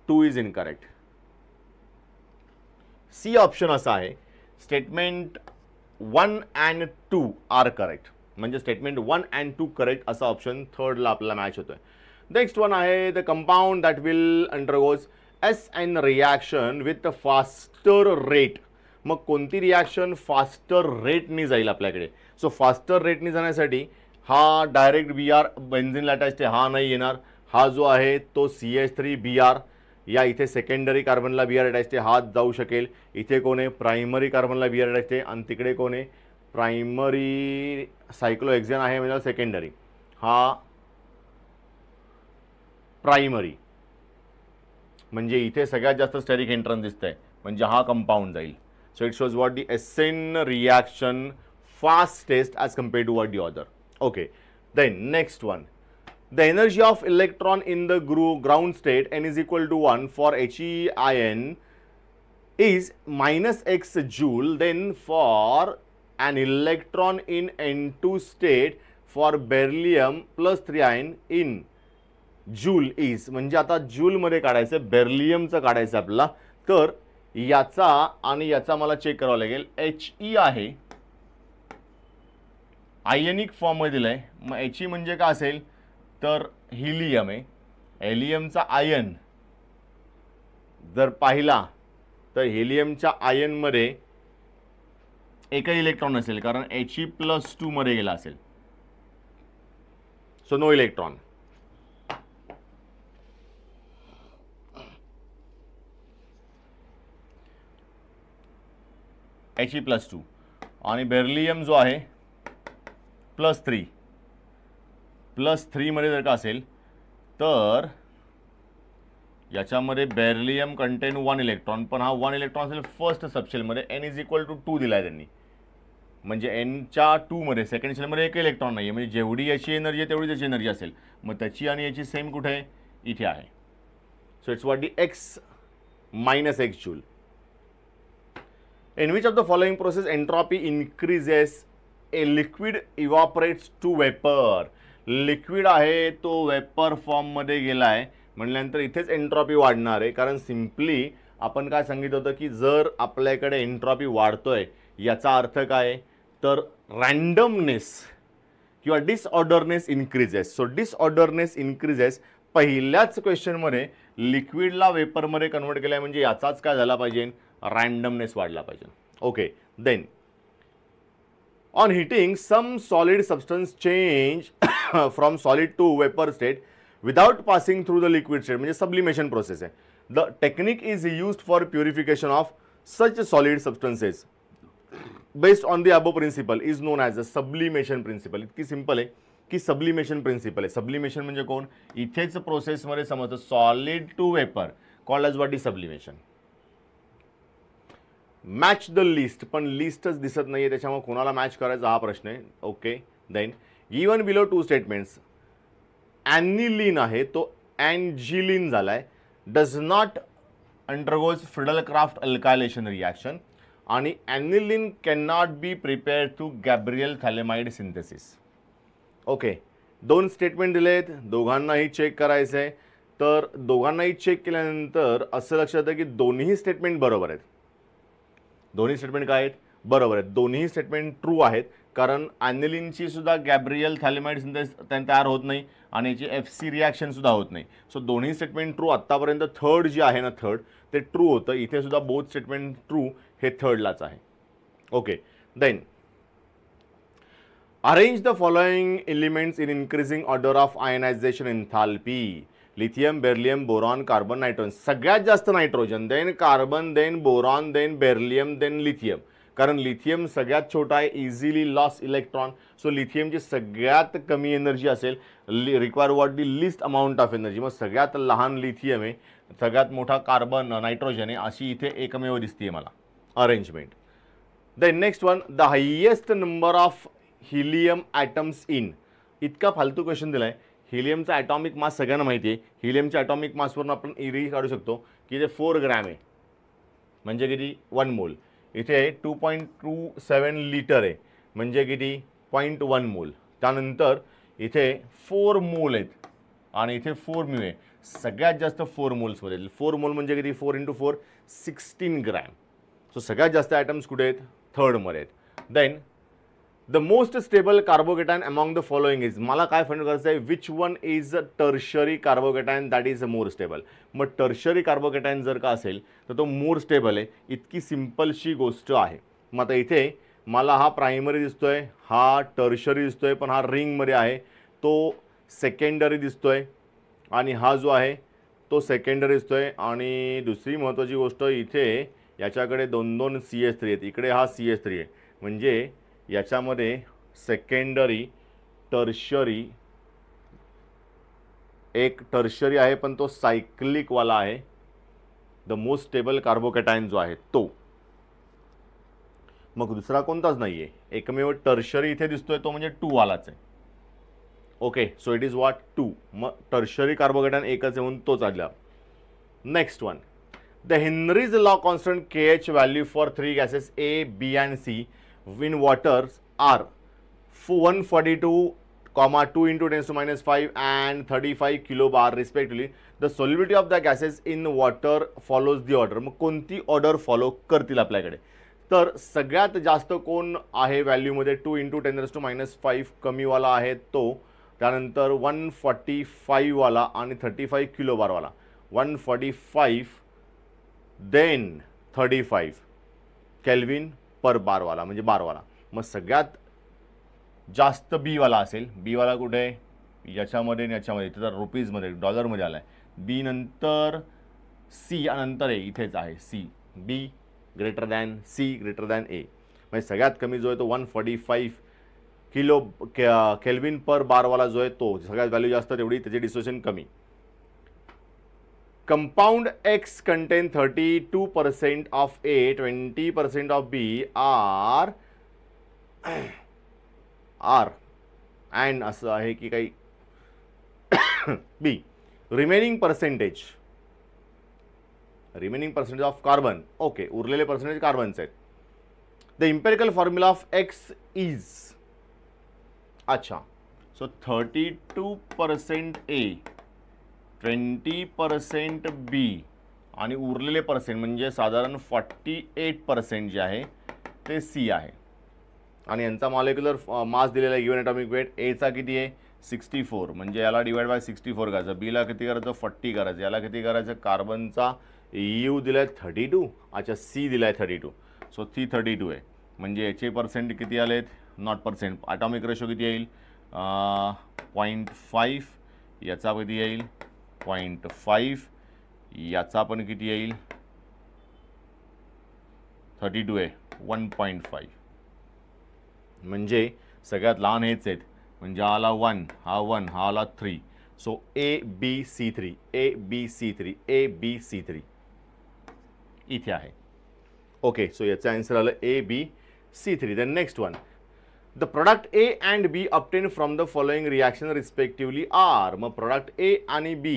2 is incorrect. C option असा आहे, स्टेटमेंट 1 अँड 2 आर करेक्ट. म्हणजे स्टेटमेंट 1 and 2 करेक्ट असा ऑप्शन थर्डला आपल्याला मॅच होतोय. नेक्स्ट वन आहे the compound that will undergoes SN reaction with faster rate. मग कोणती रिॲक्शन फास्टर रेटनी जाईल आपल्याकडे? सो फास्टर रेटनी जाण्यासाठी हा डायरेक्ट BR बेन्झिन अटॅच आहे, हा नाही येणार. हा जो आहे तो CH3BR, या इथे सेकंडरी कार्बनला BR अटॅच आहे, हा जाऊ शकेल. इथे कोण आहे? प्रायमरी कार्बनला BR अटॅच आहे आणि तिकडे कोण आहे? प्रायमरी सायक्लोहेक्सेन आहे म्हणजे सेकंडरी, हा प्रायमरी. म्हणजे इथे सगळ्यात जास्त स्टेरिक एंट्रन्स दिसतंय म्हणजे हा कंपाऊंड जाईल. So it shows what the SN reaction fastest as compared to what the other. Okay, then next one, the energy of electron in the ground state n is equal to 1 for He ion is minus x joule. Then for an electron in N2 state for beryllium plus 3 ion in joule is, म्हणजे आता जूल मध्ये काढायचं, बेरिलियमचं काढायचं आपल्याला. तर याचा आणि याचा मला चेक करावं लागेल. He आहे आयनिक फॉर्म मध्ये दिलाय, मग He म्हणजे काय असेल तर हिलियम आहे. हेलियमचा आयन जर पाहिला तर हेलियमच्या आयन मध्ये एकही इलेक्ट्रॉन नसेल कारण He+2 मध्ये गेला असेल. So no electron. He+2 आणि बेरिलियम जो आहे +3 मध्ये जर का असेल तर याच्यामध्ये बेरिलियम कंटेन 1 इलेक्ट्रॉन, पण हा 1 इलेक्ट्रॉन असेल फर्स्ट सबशेलमध्ये. n इज इक्वल टू 2 दिलाय त्यांनी, म्हणजे nच्या 2 मध्ये सेकंड शेलमध्ये एक इलेक्ट्रॉन नाही आहे, म्हणजे जेवढी याची एनर्जी आहे तेवढी त्याची एनर्जी असेल. मग त्याची आणि याची सेम कुठे आहे? इथे आहे. So it's what the x minus x joule. In which of the following process entropy increases? A liquid evaporates to vapor. Liquid आहे तो वेपर फॉर्ममध्ये गेलाय म्हटल्यानंतर इथेच एंट्रॉपी वाढणार आहे. कारण सिम्पली आपण काय सांगितलं होतं की जर आपल्याकडे एंट्रॉपी वाढतोय याचा अर्थ काय तर रँडमनेस किंवा disorderness increases. So disorderness increases पहिल्याच क्वेश्चनमध्ये लिक्विडला वेपरमध्ये कन्वर्ट केलाय म्हणजे याचाच काय झाला पाहिजे? रँडमनेस वाढला पाहिजे. Okay, then on heating some solid substance change from solid to vapor state without passing through the liquid state, म्हणजे sublimation process आहे. The technique is used for purification of such solid substances based on the above principle is known as the sublimation principle. इतकी सिंपल आहे की सबलिमेशन प्रिन्सिपल आहे. सबलिमेशन म्हणजे कोण? इथेच प्रोसेसमध्ये समजतं solid to vapour called as what is sublimation. Match the list, पण लिस्टच दिसत नाहीये त्याच्यामुळे कोणाला मॅच करायचा हा प्रश्न आहे. Okay, then even below 2 statements aniline आहे तो अँजिलिन झालाय, does not undergoes Friedel Craft alkylation reaction, आणि aniline can not be prepared through Gabriel phthalimide synthesis. Okay, 2 statement दिलेत, दोघांनाही चेक करायचं आहे. तर दोघांनाही चेक केल्यानंतर असं लक्षात येतं की दोन्ही स्टेटमेंट बरोबर आहेत. दोन्ही स्टेटमेंट काय आहेत? बरोबर आहेत. दोन्ही स्टेटमेंट ट्रू आहेत कारण ॲनिलीनची सुद्धा गॅब्रियल थॅलेमाइड सिंथेसिस तयार होत नाही आणि याची FC रिॲक्शन सुद्धा होत नाही. सो दोन्ही स्टेटमेंट ट्रू. आत्तापर्यंत थर्ड जे आहे ना, थर्ड ते ट्रू होतं. इथे सुद्धा बोथ स्टेटमेंट ट्रू हे थर्डलाच आहे. Okay, then arrange the following elements in increasing order of ionisation enthalpy. Lithium, beryllium, boron, carbon, nitrogen. सगळ्यात जास्त nitrogen, then carbon, then boron, then beryllium, then lithium. कारण लिथियम सगळ्यात छोटा आहे, इझिली लॉस इलेक्ट्रॉन. सो लिथियमची सगळ्यात कमी एनर्जी असेल, require what the least amount of energy. मग सगळ्यात लहान लिथियम आहे, सगळ्यात मोठा कार्बन नायट्रोजन आहे, अशी इथे एकमेव दिसते मला arrangement. Then next one, the highest number of helium atoms in. इतका फालतू क्वेश्चन दिलाय. हिलियमचा ॲटॉमिक मास सगळ्यांना माहिती आहे. हिलियमच्या ॲटॉमिक मासवरून आपण इरी काढू शकतो की ते 4 ग्रॅम आहे, म्हणजे किती? 1 मोल. इथे 2.27 लिटर आहे, म्हणजे किती? 0.1 मोल. त्यानंतर इथे 4 मोल आहेत आणि इथे 4 म्यू आहे. सगळ्यात जास्त 4 मोल्समध्ये. 4 मोल म्हणजे किती? 4 × 4 16 ग्रॅम. सो सगळ्यात जास्त ॲटम्स कुठे आहेत? थर्डमध्ये आहेत. Then the most stable carbocation among the following is, मला काय फाइंड करायचं आहे, which one is tertiary carbocation that is more stable. मग टर्शरी कार्बोकेटायन जर का असेल तर तो मोर स्टेबल आहे. इतकी सिम्पलशी गोष्ट आहे. मग आता इथे मला हा प्रायमरी दिसतोय, हा टर्शरी दिसतोय, पण हा रिंगमध्ये आहे, तो सेकंडरी दिसतोय, आणि हा जो आहे तो सेकंडरी दिसतोय. आणि दुसरी महत्त्वाची गोष्ट, इथे याच्याकडे 2 CH3 आहेत, इकडे हा CH3 आहे. म्हणजे याच्यामध्ये सेकंडरी टर्शरी, एक टर्शरी आहे पण तो सायक्लिकवाला आहे. द मोस्ट स्टेबल कार्बोकॅटायन जो आहे तो. मग दुसरा कोणताच नाही आहे, एकमेव टर्शरी इथे दिसतोय तो म्हणजे 2 वालाच आहे. Okay, so it is what 2. मग टर्शरी कार्बोकॅटायन एकच आहे म्हणून तोच आला. Next one, the Henry's law constant KH value for 3 gases A, B and C in water are 142, 2 into 10⁻⁵ and 35 kilobar respectively. The solubility of the gases in water follows the order. मग कोणती ऑर्डर फॉलो करतील आपल्याकडे, तर सगळ्यात जास्त कोण आहे व्हॅल्यूमध्ये 2 into 10⁻⁵ कमीवाला आहे तो, त्यानंतर 145 वाला आणि 35 किलोबारवाला. 145 देन 35 केल्विन पर बारवाला म्हणजे बारवाला. मग सगळ्यात जास्त बी वाला असेल, बी वाला कुठे आहे, याच्यामध्ये आणि याच्यामध्ये, तर रुपीजमध्ये डॉलरमध्ये आला आहे. बी नंतर सी आणि नंतर ए इथेच आहे. C, B greater than C greater than A. म्हणजे सगळ्यात कमी जो आहे तो 145 केल्विन पर बारवाला जो आहे तो, सगळ्यात व्हॅल्यू जास्त तेवढी त्याची डिसोसिएशन कमी. Compound X contain 32% of A, 20% of B are and असं आहे की काही B. Remaining percentage of carbon. Okay, उरलेले पर्सेंटेज कार्बनचे आहेत. The empirical formula of X is, अच्छा, so 32% A, 20% B आणि उरलेले पर्सेंट म्हणजे साधारण 48% जे आहे ते C आहे. आणि यांचा मॉलिक्युलर मास दिलेला आहे, गिवन ॲटॉमिक वेट. एचा किती आहे 64, म्हणजे याला डिवाइड बाय 64 करायचं. बीला किती करायचं 40 करायचं. याला किती करायचं, कार्बनचा यू दिलाय 32, अच्छा C दिलाय 32, सो ती 32 आहे. म्हणजे याचे पर्सेंट किती आलेत, नॉट पर्सेंट, ॲटॉमिक रेशो किती येईल 0.5, याचा किती येईल 0.5, याचा पण किती येईल 32 आहे 1.5. म्हणजे सगळ्यात लहान हेच आहेत. म्हणजे हा आला 1, हा 1, हा आला 3. सो ABC3, ABC3, ABC3 इथे आहे. ओके, सो याचं आन्सर आलं ABC3. Then next one, the product A and B obtained from the following reaction respectively are. मग प्रोडक्ट A आणि B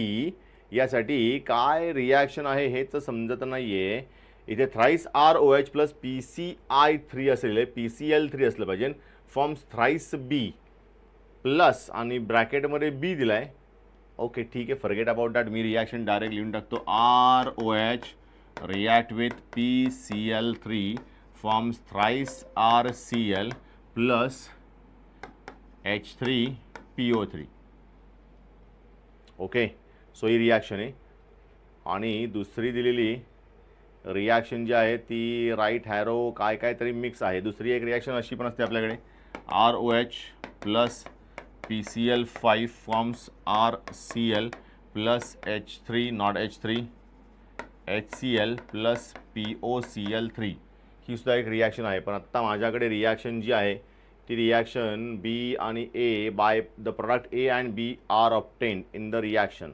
यासाठी काय रिॲक्शन आहे हेच समजत नाहीये. इथे थ्राइस ROH प्लस PCI3 असेल, PCl3 असलं पाहिजे, फॉर्म्स थ्राइस B प्लस आणि ब्रॅकेटमध्ये B दिलाय. ओके ठीक आहे, forget about that. Me reaction direct लिहून टाकतो. ROH react with PCl3 forms thrice RCl plus H3PO3. Okay, so he reaction आहे. आणि दुसरी दिलेली रिॲक्शन जी आहे ती राईट हॅरो काय काय तरी मिक्स आहे. दुसरी एक रिॲक्शन अशी पण असते आपल्याकडे, ROH plus PCl5 forms RCl plus H3 not H3 HCl plus POCl3. ही सुद्धा एक रिॲक्शन आहे. पण आत्ता माझ्याकडे रिॲक्शन जी आहे ती रिॲक्शन B आणि A by the product A and B are obtained in the reaction.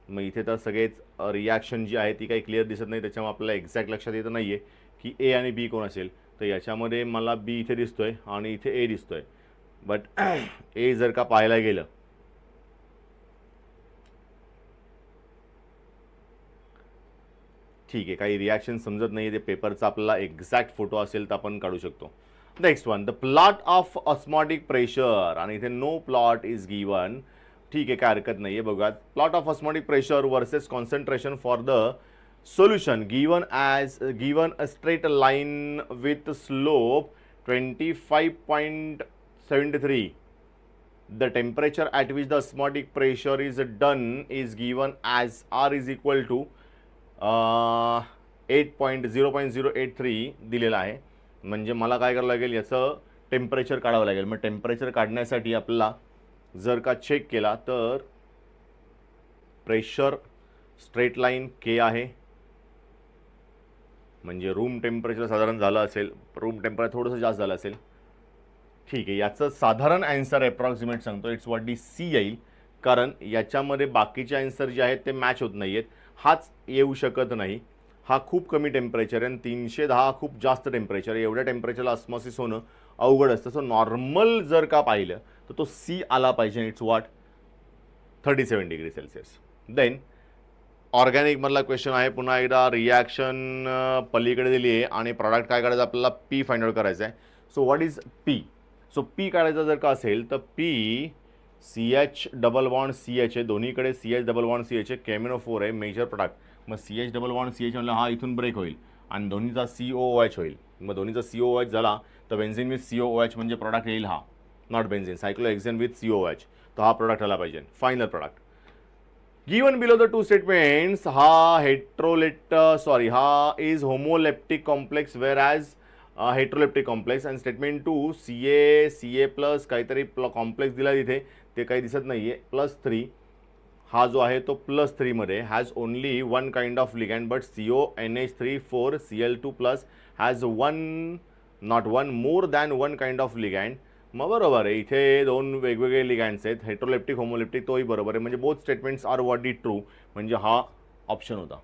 मग इथे तर सगळेच रिॲक्शन जी आहे ती काही क्लिअर दिसत नाही, त्याच्यामुळे आपल्याला एक्झॅक्ट लक्षात येत नाही आहे की A आणि B कोण असेल. तर याच्यामध्ये मला B इथे दिसतोय आणि इथे A दिसतोय. बट A जर का पाहायला गेलं ठीक आहे, काही रिॲक्शन समजत नाही आहे, ते पेपरचा आपल्याला एक्झॅक्ट फोटो असेल तर आपण काढू शकतो. Next one, the plot of osmotic pressure, आणि इथे नो प्लॉट इज गिवन. ठीक आहे, काय हरकत नाही आहे. बघा, plot of osmotic pressure versus concentration for the solution given a straight line with slope 25.73. The temperature at which the osmotic pressure is done is given as R is equal to 0.083 दिलेला आहे. म्हणजे मला काय करावं लागेल, याचं टेम्परेचर काढावं लागेल. मग टेम्परेचर काढण्यासाठी आपल्याला जर का चेक केला तर प्रेशर स्ट्रेट लाईन के आहे, म्हणजे रूम टेम्परेचर साधारण झालं असेल, रूम टेम्परेचर थोडंसं जास्त झालं असेल. ठीक आहे, याचं साधारण आन्सर अप्रॉक्सिमेट सांगतो, इट्स व्हॉट डी सी येईल, कारण याच्यामध्ये बाकीचे आन्सर जे आहेत ते मॅच होत नाही आहेत. हाच येऊ शकत नाही, हा खूप कमी टेम्परेचर आहे आणि 310 खूप जास्त टेम्परेचर आहे. एवढ्या टेम्परेचरला ऑस्मॉसिस होणं अवघड असतं. सो नॉर्मल जर का पाहिलं तर तो सी आला पाहिजे. It's what 37 degree Celsius. Then organic मधला क्वेश्चन आहे, पुन्हा एकदा रिॲक्शन पलीकडे दिली आहे आणि प्रॉडक्ट काय करायचं आपल्याला, पी फाइंड आउट करायचं आहे. So what is P? So P काढायचा जर का असेल तर P CH double bond CH आहे, दोन्हीकडे CH डबल बॉन्ड CH आहे, KMnO4 आहे, मेजर प्रोडक्ट. मग CH डबल बॉन्ड CH म्हणलं हा इथून ब्रेक होईल आणि दोन्हीचा COOH होईल. मग दोन्हीचा COOH झाला तर बेन्झिन विथ COOH म्हणजे प्रोडक्ट येईल हा, not benzene, cyclohexane with COOH. तर हा प्रोडक्ट आला पाहिजे final product. Given below the two statements, हा is homoleptic complex whereas heteroleptic complex. And statement 2 CA plus काहीतरी कॉम्प्लेक्स दिला तिथे, ते काही दिसत नाही आहे, +3. हा जो आहे तो +3 मध्ये has only one kind of ligand, but CONH3 4 Cl2 plus has more than one kind of ligand. मग बरोबर आहे, इथे दोन वेगवेगळे लिगँड्स आहेत, हेट्रोलेप्टिक होमोलेप्टिक, तोही बरोबर आहे. म्हणजे both statements are what is true, म्हणजे हा ऑप्शन होता.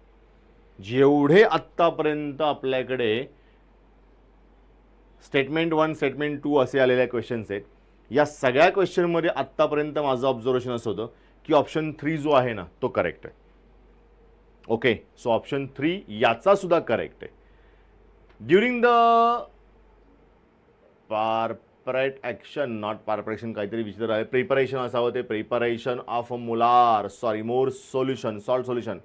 जेवढे आत्तापर्यंत आपल्याकडे स्टेटमेंट 1 स्टेटमेंट 2 असे आलेले क्वेश्चन्स आहेत, या सगळ्या क्वेश्चनमध्ये आत्तापर्यंत माझं ऑब्झर्वेशन असं होतं की ऑप्शन 3 जो आहे ना तो करेक्ट आहे. ओके, सो ऑप्शन 3 याचा सुद्धा करेक्ट आहे. During the action, not preparation, काहीतरी विचित्र आहे, प्रिपरेशन असावं, ते preparation of more solution, salt solution,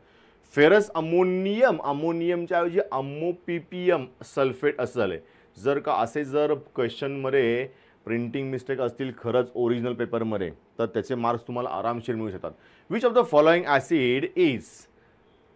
ferrous अमोनियमच्या ऐवजी अमोपीपीएम सल्फेट असं झालंय. जर का असे जर क्वेश्चनमध्ये प्रिंटिंग मिस्टेक असतील खरंच ओरिजिनल पेपरमध्ये तर त्याचे मार्क्स तुम्हाला आरामशीर मिळू शकतात. Which of the following acid is ...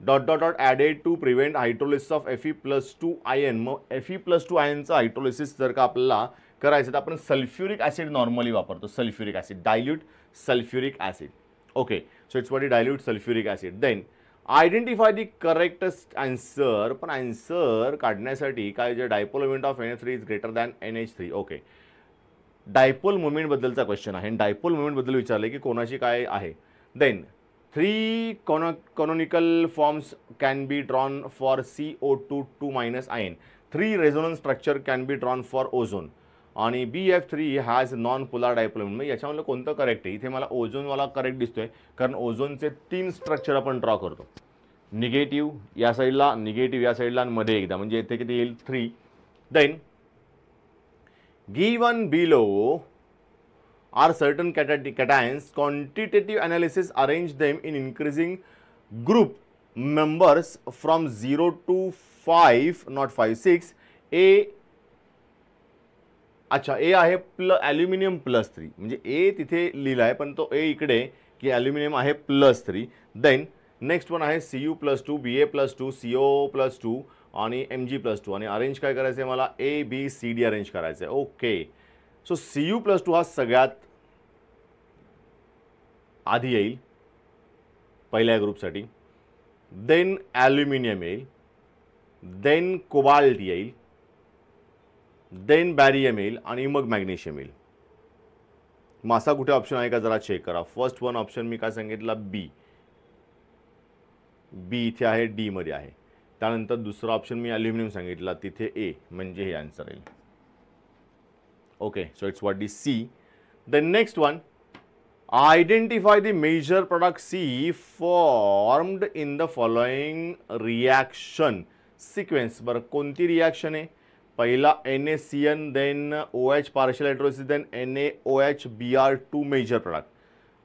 added to prevent hydrolysis of Fe+2 ion. मग Fe+2 आयनचं हायड्रोलिसिस जर का आपल्याला करायचं तर आपण सल्फ्युरिक ॲसिड नॉर्मली वापरतो, sulphuric acid, dilute sulphuric acid. Okay, so it's what is dilute sulphuric acid. Then identify the correctest answer. पण आन्सर काढण्यासाठी काय, जे dipole moment of NH3 is greater than NH3. Okay, dipole moment बद्दलचा क्वेश्चन आहे, डायपोल मोमेंट बद्दल विचारले की कोणाची काय आहे. Then 3 canonical forms can be drawn for CO2 - ion. 3 resonance structure can be drawn for ozone आणि BF3 has non polar dipole moment. मग याच्यामध्ये कोणतं करेक्ट आहे? इथे मला ओझोनवाला करेक्ट दिसतोय, कारण ओझोनचे 3 स्ट्रक्चर आपण ड्रॉ करतो, निगेटिव्ह या साईडला, निगेटिव्ह या साईडला आणि मध्ये एकदा, म्हणजे इथे किती येईल 3. देन given below are certain cations, quantitative analysis arrange them in increasing group members from 0 to 5, not 5, 6. अच्छा, A आहे ॲल्युमिनियम +3, म्हणजे A तिथे लिहिला आहे पण तो A इकडे की ॲल्युमिनियम आहे +3. देन नेक्स्ट वन आहे Cu+2, Ba+2, CO+2 आणि Mg+2 आणि अरेंज काय करायचं आहे मला, ABCD अरेंज करायचं आहे. ओके, सो Cu+2 हा सगळ्यात आधी येईल पहिल्या ग्रुपसाठी, देन ॲल्युमिनियम येईल, देन कोबाल्ट येईल, देन बॅरियम येईल आणि मग मॅग्नेशियम येईल. मग असा कुठे ऑप्शन आहे का जरा चेक करा. फर्स्ट वन ऑप्शन मी काय सांगितला, बी इथे आहे, डी मध्ये आहे. त्यानंतर दुसरा ऑप्शन मी ॲल्युमिनियम सांगितला, तिथे ए, म्हणजे हे आन्सर येईल. Okay, so it's what is C. The next one, identify the major product C formed in the following reaction sequence. बरं, कोणती रिॲक्शन आहे? पहिला NaCN, then OH partial hydrolysis, then NaOH-Br2 major product.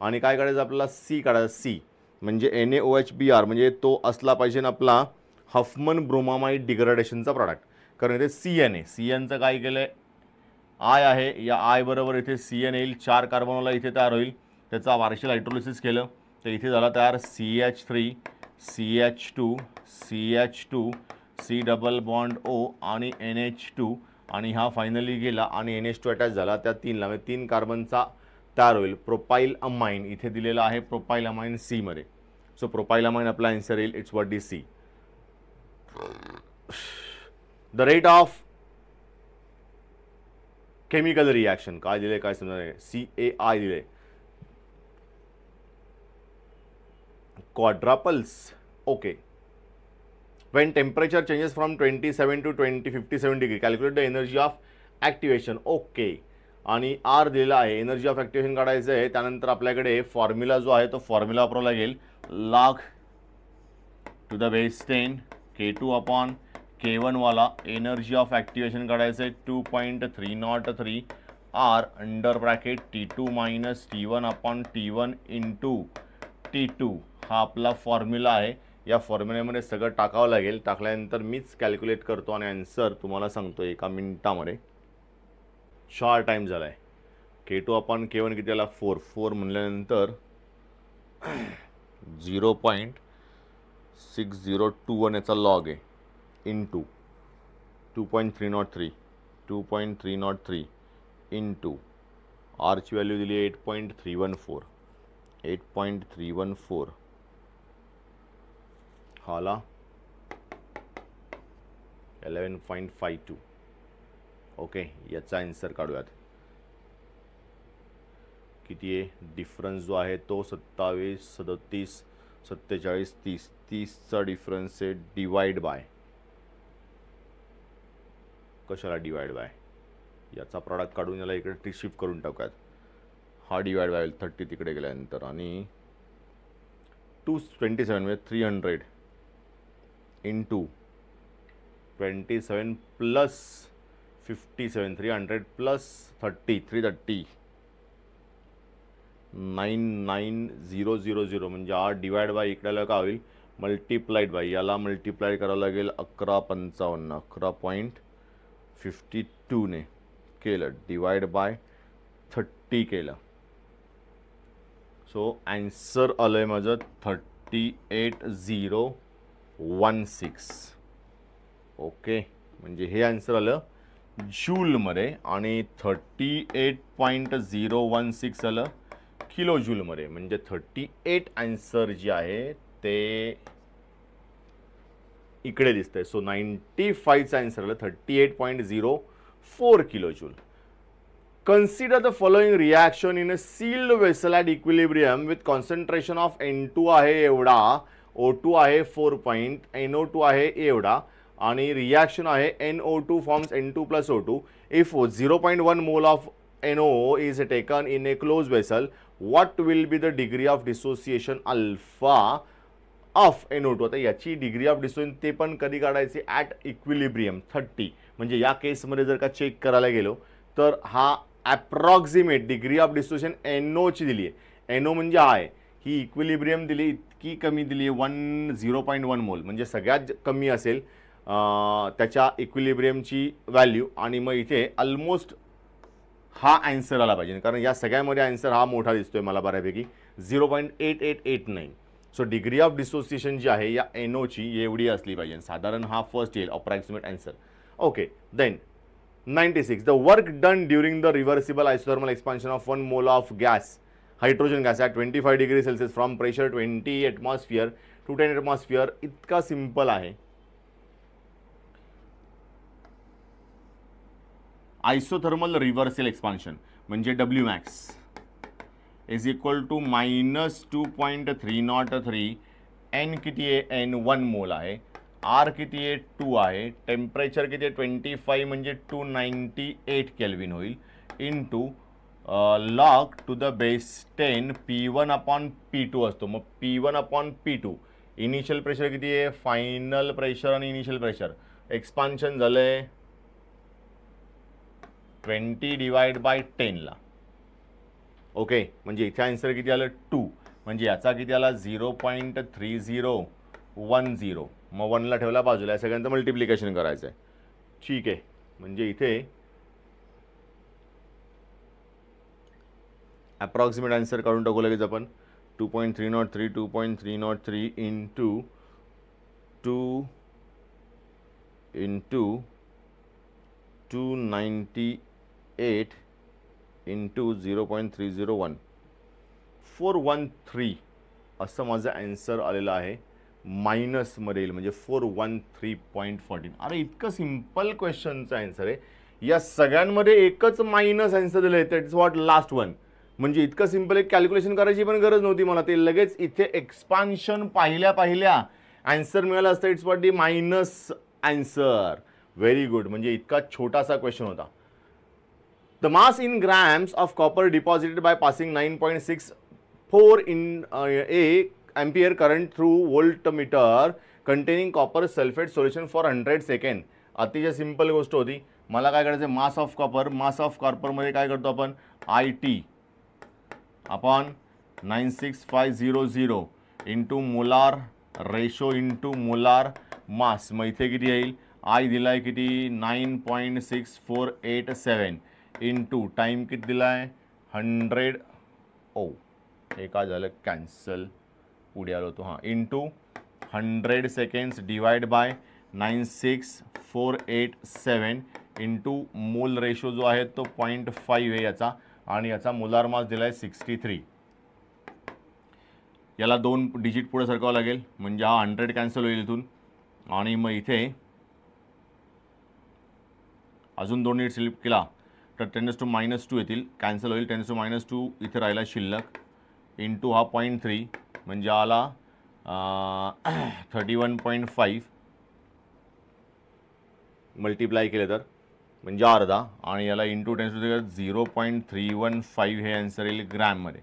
आणि काय काढायचं आपल्याला, सी काढायचं. सी म्हणजे NaOH-Br, म्हणजे तो असला पाहिजे ना आपला हफमन ब्रोमामाइड डिग्रेडेशनचा प्रोडक्ट, कारण इथे CN आहे. CNचं काय केलं आहे, आय आहे, या आय बरोबर इथे CN येईल, 4 कार्बनवाला इथे तयार होईल, त्याचा पार्शियल हायड्रोलिसिस केलं तर इथे झाला तयार CH3 CH2 CH2 C double bond O आणि NH2 आणि हा फायनली गेला आणि NH2 अटॅच झाला त्या 3ला, म्हणजे 3 कार्बनचा तयार होईल प्रोपाइल अमाइन, इथे दिलेला आहे प्रोपाइल अमाइन C मध्ये. सो प्रोपाइल अमाइन आपला आन्सर येईल, it's what is C. The rate of chemical reaction काय दिले काय समजा, CAI दिले, quadruples. Okay, when temperature changes from 27 to 57 degree, calculate the energy of activation. Okay, आणि R दिलेला आहे, एनर्जी ऑफ ॲक्टिव्हेशन काढायचं आहे. त्यानंतर आपल्याकडे फॉर्म्युला जो आहे तो फॉर्म्युला वापरावा लागेल, log to the base 10 K2 upon K1 वाला एनर्जी ऑफ ॲक्टिव्हेशन काढायचं आहे 2.303 R under bracket T2 minus T1 upon T1 into T2. हा आपला फॉर्म्युला आहे. या फॉर्म्युल्यामध्ये सगळं टाकावं लागेल. टाकल्यानंतर मीच कॅल्क्युलेट करतो आणि आन्सर तुम्हाला सांगतो एका मिनिटामध्ये. 4 टाइम झाला आहे. K2 अपॉन K1 किती आला 4 म्हणल्यानंतर 0.6021 याचा लॉग आहे इंटू 2.303 इंटू R ची व्हॅल्यू दिली आहे 8.314 हाला 11.52. ओके, याचा आन्सर काढूयात. किती आहे डिफरन्स जो आहे तो 27 37 47 30 30चा डिफरन्स आहे डिवाइड बाय, कशाला डिवाइड बाय, याचा प्रॉडक्ट काढून याला इकडे शिफ्ट करून टाकूयात. हा डिवाइड बाय 30 तिकडे गेल्यानंतर आणि 227 म्हणजे 300 इंटू 27 प्लस 57 300 प्लस 30 330 99000 म्हणजे 8 डिवाइड बाय इकडे काय होईल मल्टिप्लाइड बाय, याला मल्टिप्लाय करावं लागेल 11.55 11.52 ने केलं डिवाइड बाय 30 केलं. सो आन्सर आलं आहे माझं 38016. ओके, म्हणजे हे आन्सर आलं जूलमध्ये आणि 38.016 आलं किलो जूलमध्ये. म्हणजे 38 आन्सर जे आहे ते इकडे दिसतंय. सो 95चा आन्सर आलं 38.04 kilo joule. Consider the following reaction in a sealed vessel at equilibrium with concentration of N2 आहे एवढा, O2 आहे 4 पॉइंट, NO2 आहे एवढा आणि रिएक्शन आहे NO2 forms N2 plus O2. If 0.1 mole of NO is taken in a closed vessel, what will be the degree of dissociation alpha of NO2? आता याची डिग्री ऑफ डिसोसिएशन ते पण कधी काढायची ॲट इक्विलिब्रियम 30. म्हणजे या केसमध्ये जर का चेक करायला गेलो तर हा approximate degree of dissociation NO ची दिली आहे. NO म्हणजे आहे ही इक्विलिब्रियम दिली, इतकी कमी दिली आहे 0.1 मोल, म्हणजे सगळ्यात कमी असेल त्याच्या इक्विलिब्रियमची व्हॅल्यू. आणि मग इथे ऑलमोस्ट हा आन्सर आला पाहिजे, कारण या सगळ्यामध्ये आन्सर हा मोठा दिसतोय मला बऱ्यापैकी 0.8889. सो डिग्री ऑफ डिसोसिएशन जी आहे या NO ची एवढी असली पाहिजे, साधारण हा फर्स्ट येईल approximate answer. Okay, then 96. The work done during the reversible isothermal expansion of 1 mole of gas, hydrogen gas at 25 degrees Celsius from pressure 20 atmosphere to 10 atmosphere इतका सिंपल आहे. आइसोथर्मल रिव्हर्सल एक्सपान्शन म्हणजे Wmax is equal to -2.303. N किती आहे N1 मोल आहे, R किती आहे 2 आहे, टेम्परेचर किती आहे 25 म्हणजे 298 केल्विन होईल into log to the base 10 P1 upon P2 असतो. मग P1 upon P2 initial pressure किती आहे, फायनल प्रेशर आणि इनिशियल प्रेशर एक्सपान्शन झालं आहे 20 डिवाइड बाय 10 ला. ओके, म्हणजे इथे आन्सर किती आलं 2, म्हणजे याचा किती आला 0.3010. मग 1 ला ठेवला बाजूला, या सगळ्यांचं मल्टिप्लिकेशन करायचं आहे. ठीक आहे, म्हणजे इथे ॲप्रॉक्सिमेट आन्सर काढून टाकू लगेच आपण. 2.303 2.303 इंटू 2 इंटू 298 इंटू 0.301 413 असं माझं ॲन्सर आलेलं आहे. मायनसमध्ये येईल म्हणजे 413.14. अरे इतकं सिम्पल क्वेश्चनचं ॲन्सर आहे. या सगळ्यांमध्ये एकच मायनस ॲन्सर दिलं आहे. That's what last one. म्हणजे इतकं सिम्पल एक कॅल्क्युलेशन करायची पण गरज नव्हती मला. ते लगेच इथे एक्सपान्शन पाहिल्या ॲन्सर मिळाला असतं. It's what the minus answer. Very good. म्हणजे इतका छोटासा क्वेश्चन होता. The mass in grams of copper deposited by passing 9.64 in a ampere current through voltmeter containing copper sulfate solution for 100 second. अतिशय सिंपल गोष्ट होती. मला काय करायचं, mass of copper. Mass of कॉपरमध्ये काय करतो आपण, IT upon 96500 into molar ratio into molar mass. मग इथे किती येईल, आय दिलाय किती 9.6487 इंटू टाइम किती दिलाय 100. ओ हे काय झालं, कॅन्सल, पुढे आलो होतो. हां, into 100 seconds divide by 96487 into mole ratio जो आहे तो 0.5 आहे याचा, आणि याचा मोलार मास दिलाय 63. याला 2 डिजिट पुढे सरकावं लागेल म्हणजे हा 100 कॅन्सल होईल इथून, आणि मग इथे अजून 2 डिजिट स्लिप केला तर 10⁻² येतील, कॅन्सल होईल. 10⁻² इथे राहिला शिल्लक, इंटू हा 0.3 म्हणजे आला 31.5 मल्टिप्लाय केले तर म्हणजे अर्धा, आणि याला इंटू 10⁻³ 0.315 हे आन्सर येईल ग्रॅममध्ये.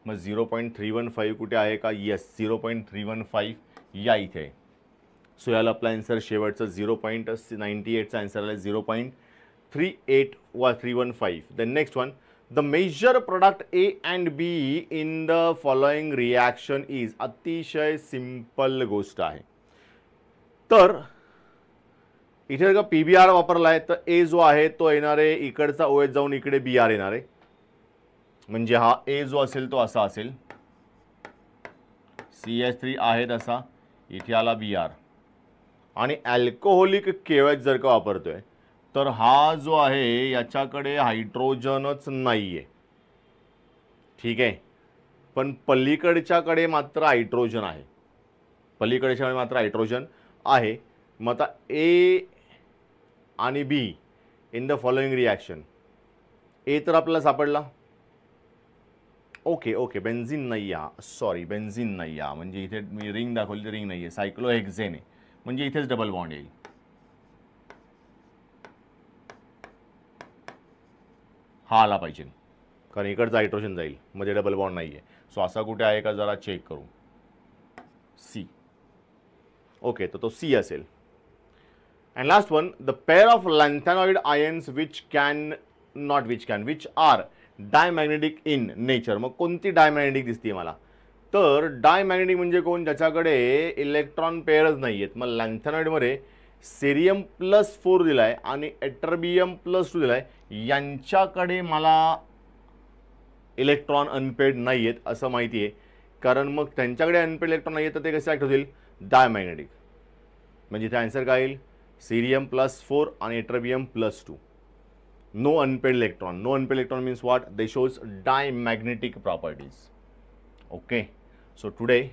मग 0.315 कुठे आहे का, येस 0.315 या इथे आहे. सो याला आपला आन्सर शेवटचं 0.98चा आन्सर आला 0.38315. The next one, the major product A and B in the following reaction is. अतिशय सिंपल गोष्ट आहे. तर इथे जर का PBr वापरला आहे तर A जो आहे तो येणार आहे इकडचा OH जाऊन इकडे BR येणार आहे. म्हणजे हा A जो असेल तो असा असेल, CH3 आहे तसा, इथे आला BR. आणि अल्कोहोलिक KOH जर का वापरतोय तर हा जो आहे याच्याकडे हायड्रोजनच नाही आहे. ठीक आहे, पण पलीकडच्याकडे मात्र हायड्रोजन आहे. पलीकडच्याकडे मात्र हायड्रोजन आहे. मग आता A आणि B in the following reaction. A तर आपल्याला सापडला. ओके बेन्झिन नाही आहे, सॉरी बेन्झिन नाही आहे, म्हणजे इथे मी रिंग दाखवली तर रिंग नाही आहे, सायक्लोहेक्झेन आहे, म्हणजे इथेच डबल बॉन्ड येईल. हा आला पाहिजे कारण इकडचा हायड्रोजन जाईल, म्हणजे डबल बॉन्ड नाही आहे. सो असा कुठे आहे का जरा चेक करू. C. ओके, तर तो C असेल. And last one, the pair of lanthanoid ions which are diamagnetic in nature. मग कोणती डायमॅग्नेटिक दिसते मला, तर डायमॅग्नेटिक म्हणजे कोण, ज्याच्याकडे इलेक्ट्रॉन पेअरच नाही आहेत. मग लॅन्थेनॉइडमध्ये सेरियम +4 दिलाय आणि एट्रबियम +2 दिलाय. यांच्याकडे मला इलेक्ट्रॉन अनपेड नाही आहेत असं माहिती आहे, कारण मग त्यांच्याकडे अनपेड इलेक्ट्रॉन नाही आहेत तर ते कसे ॲक्ट होतील, डायमॅग्नेटिक. म्हणजे इथे आन्सर काय येईल, सेरियम +4 आणि ytterbium +2. No unpaired electron. No unpaired electron means what, they shows diamagnetic properties. Okay, so today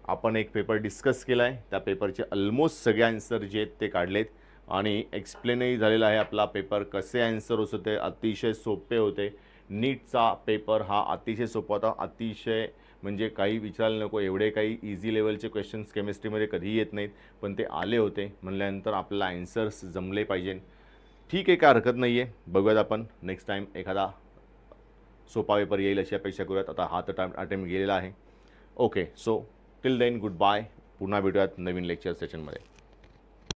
आपण एक पेपर डिस्कस केला आहे. त्या पेपरचे ऑलमोस्ट सगळे आन्सर जे आहेत ते काढलेत आणि एक्सप्लेनही झालेला आहे आपला पेपर. कसे आन्सर होते, अतिशय सोपे होते. नीटचा पेपर हा अतिशय सोपा होता. अतिशय म्हणजे काही विचारायला नको, एवढे काही इझी लेवलचे क्वेश्चन्स केमिस्ट्रीमध्ये कधीही येत नाहीत, पण ते आले होते म्हणल्यानंतर आपल्याला आन्सर्स जमले पाहिजे. ठीक आहे, काय हरकत नाही आहे. बघूयात आपण नेक्स्ट टाईम एखादा सोपा पेपर येईल अशी अपेक्षा करूयात. आता हा तर अटेम्प्ट गेलेला आहे. Okay, so till then good bye. पुन्हा भेटूयात नवीन लेक्चर सेशनमध्ये.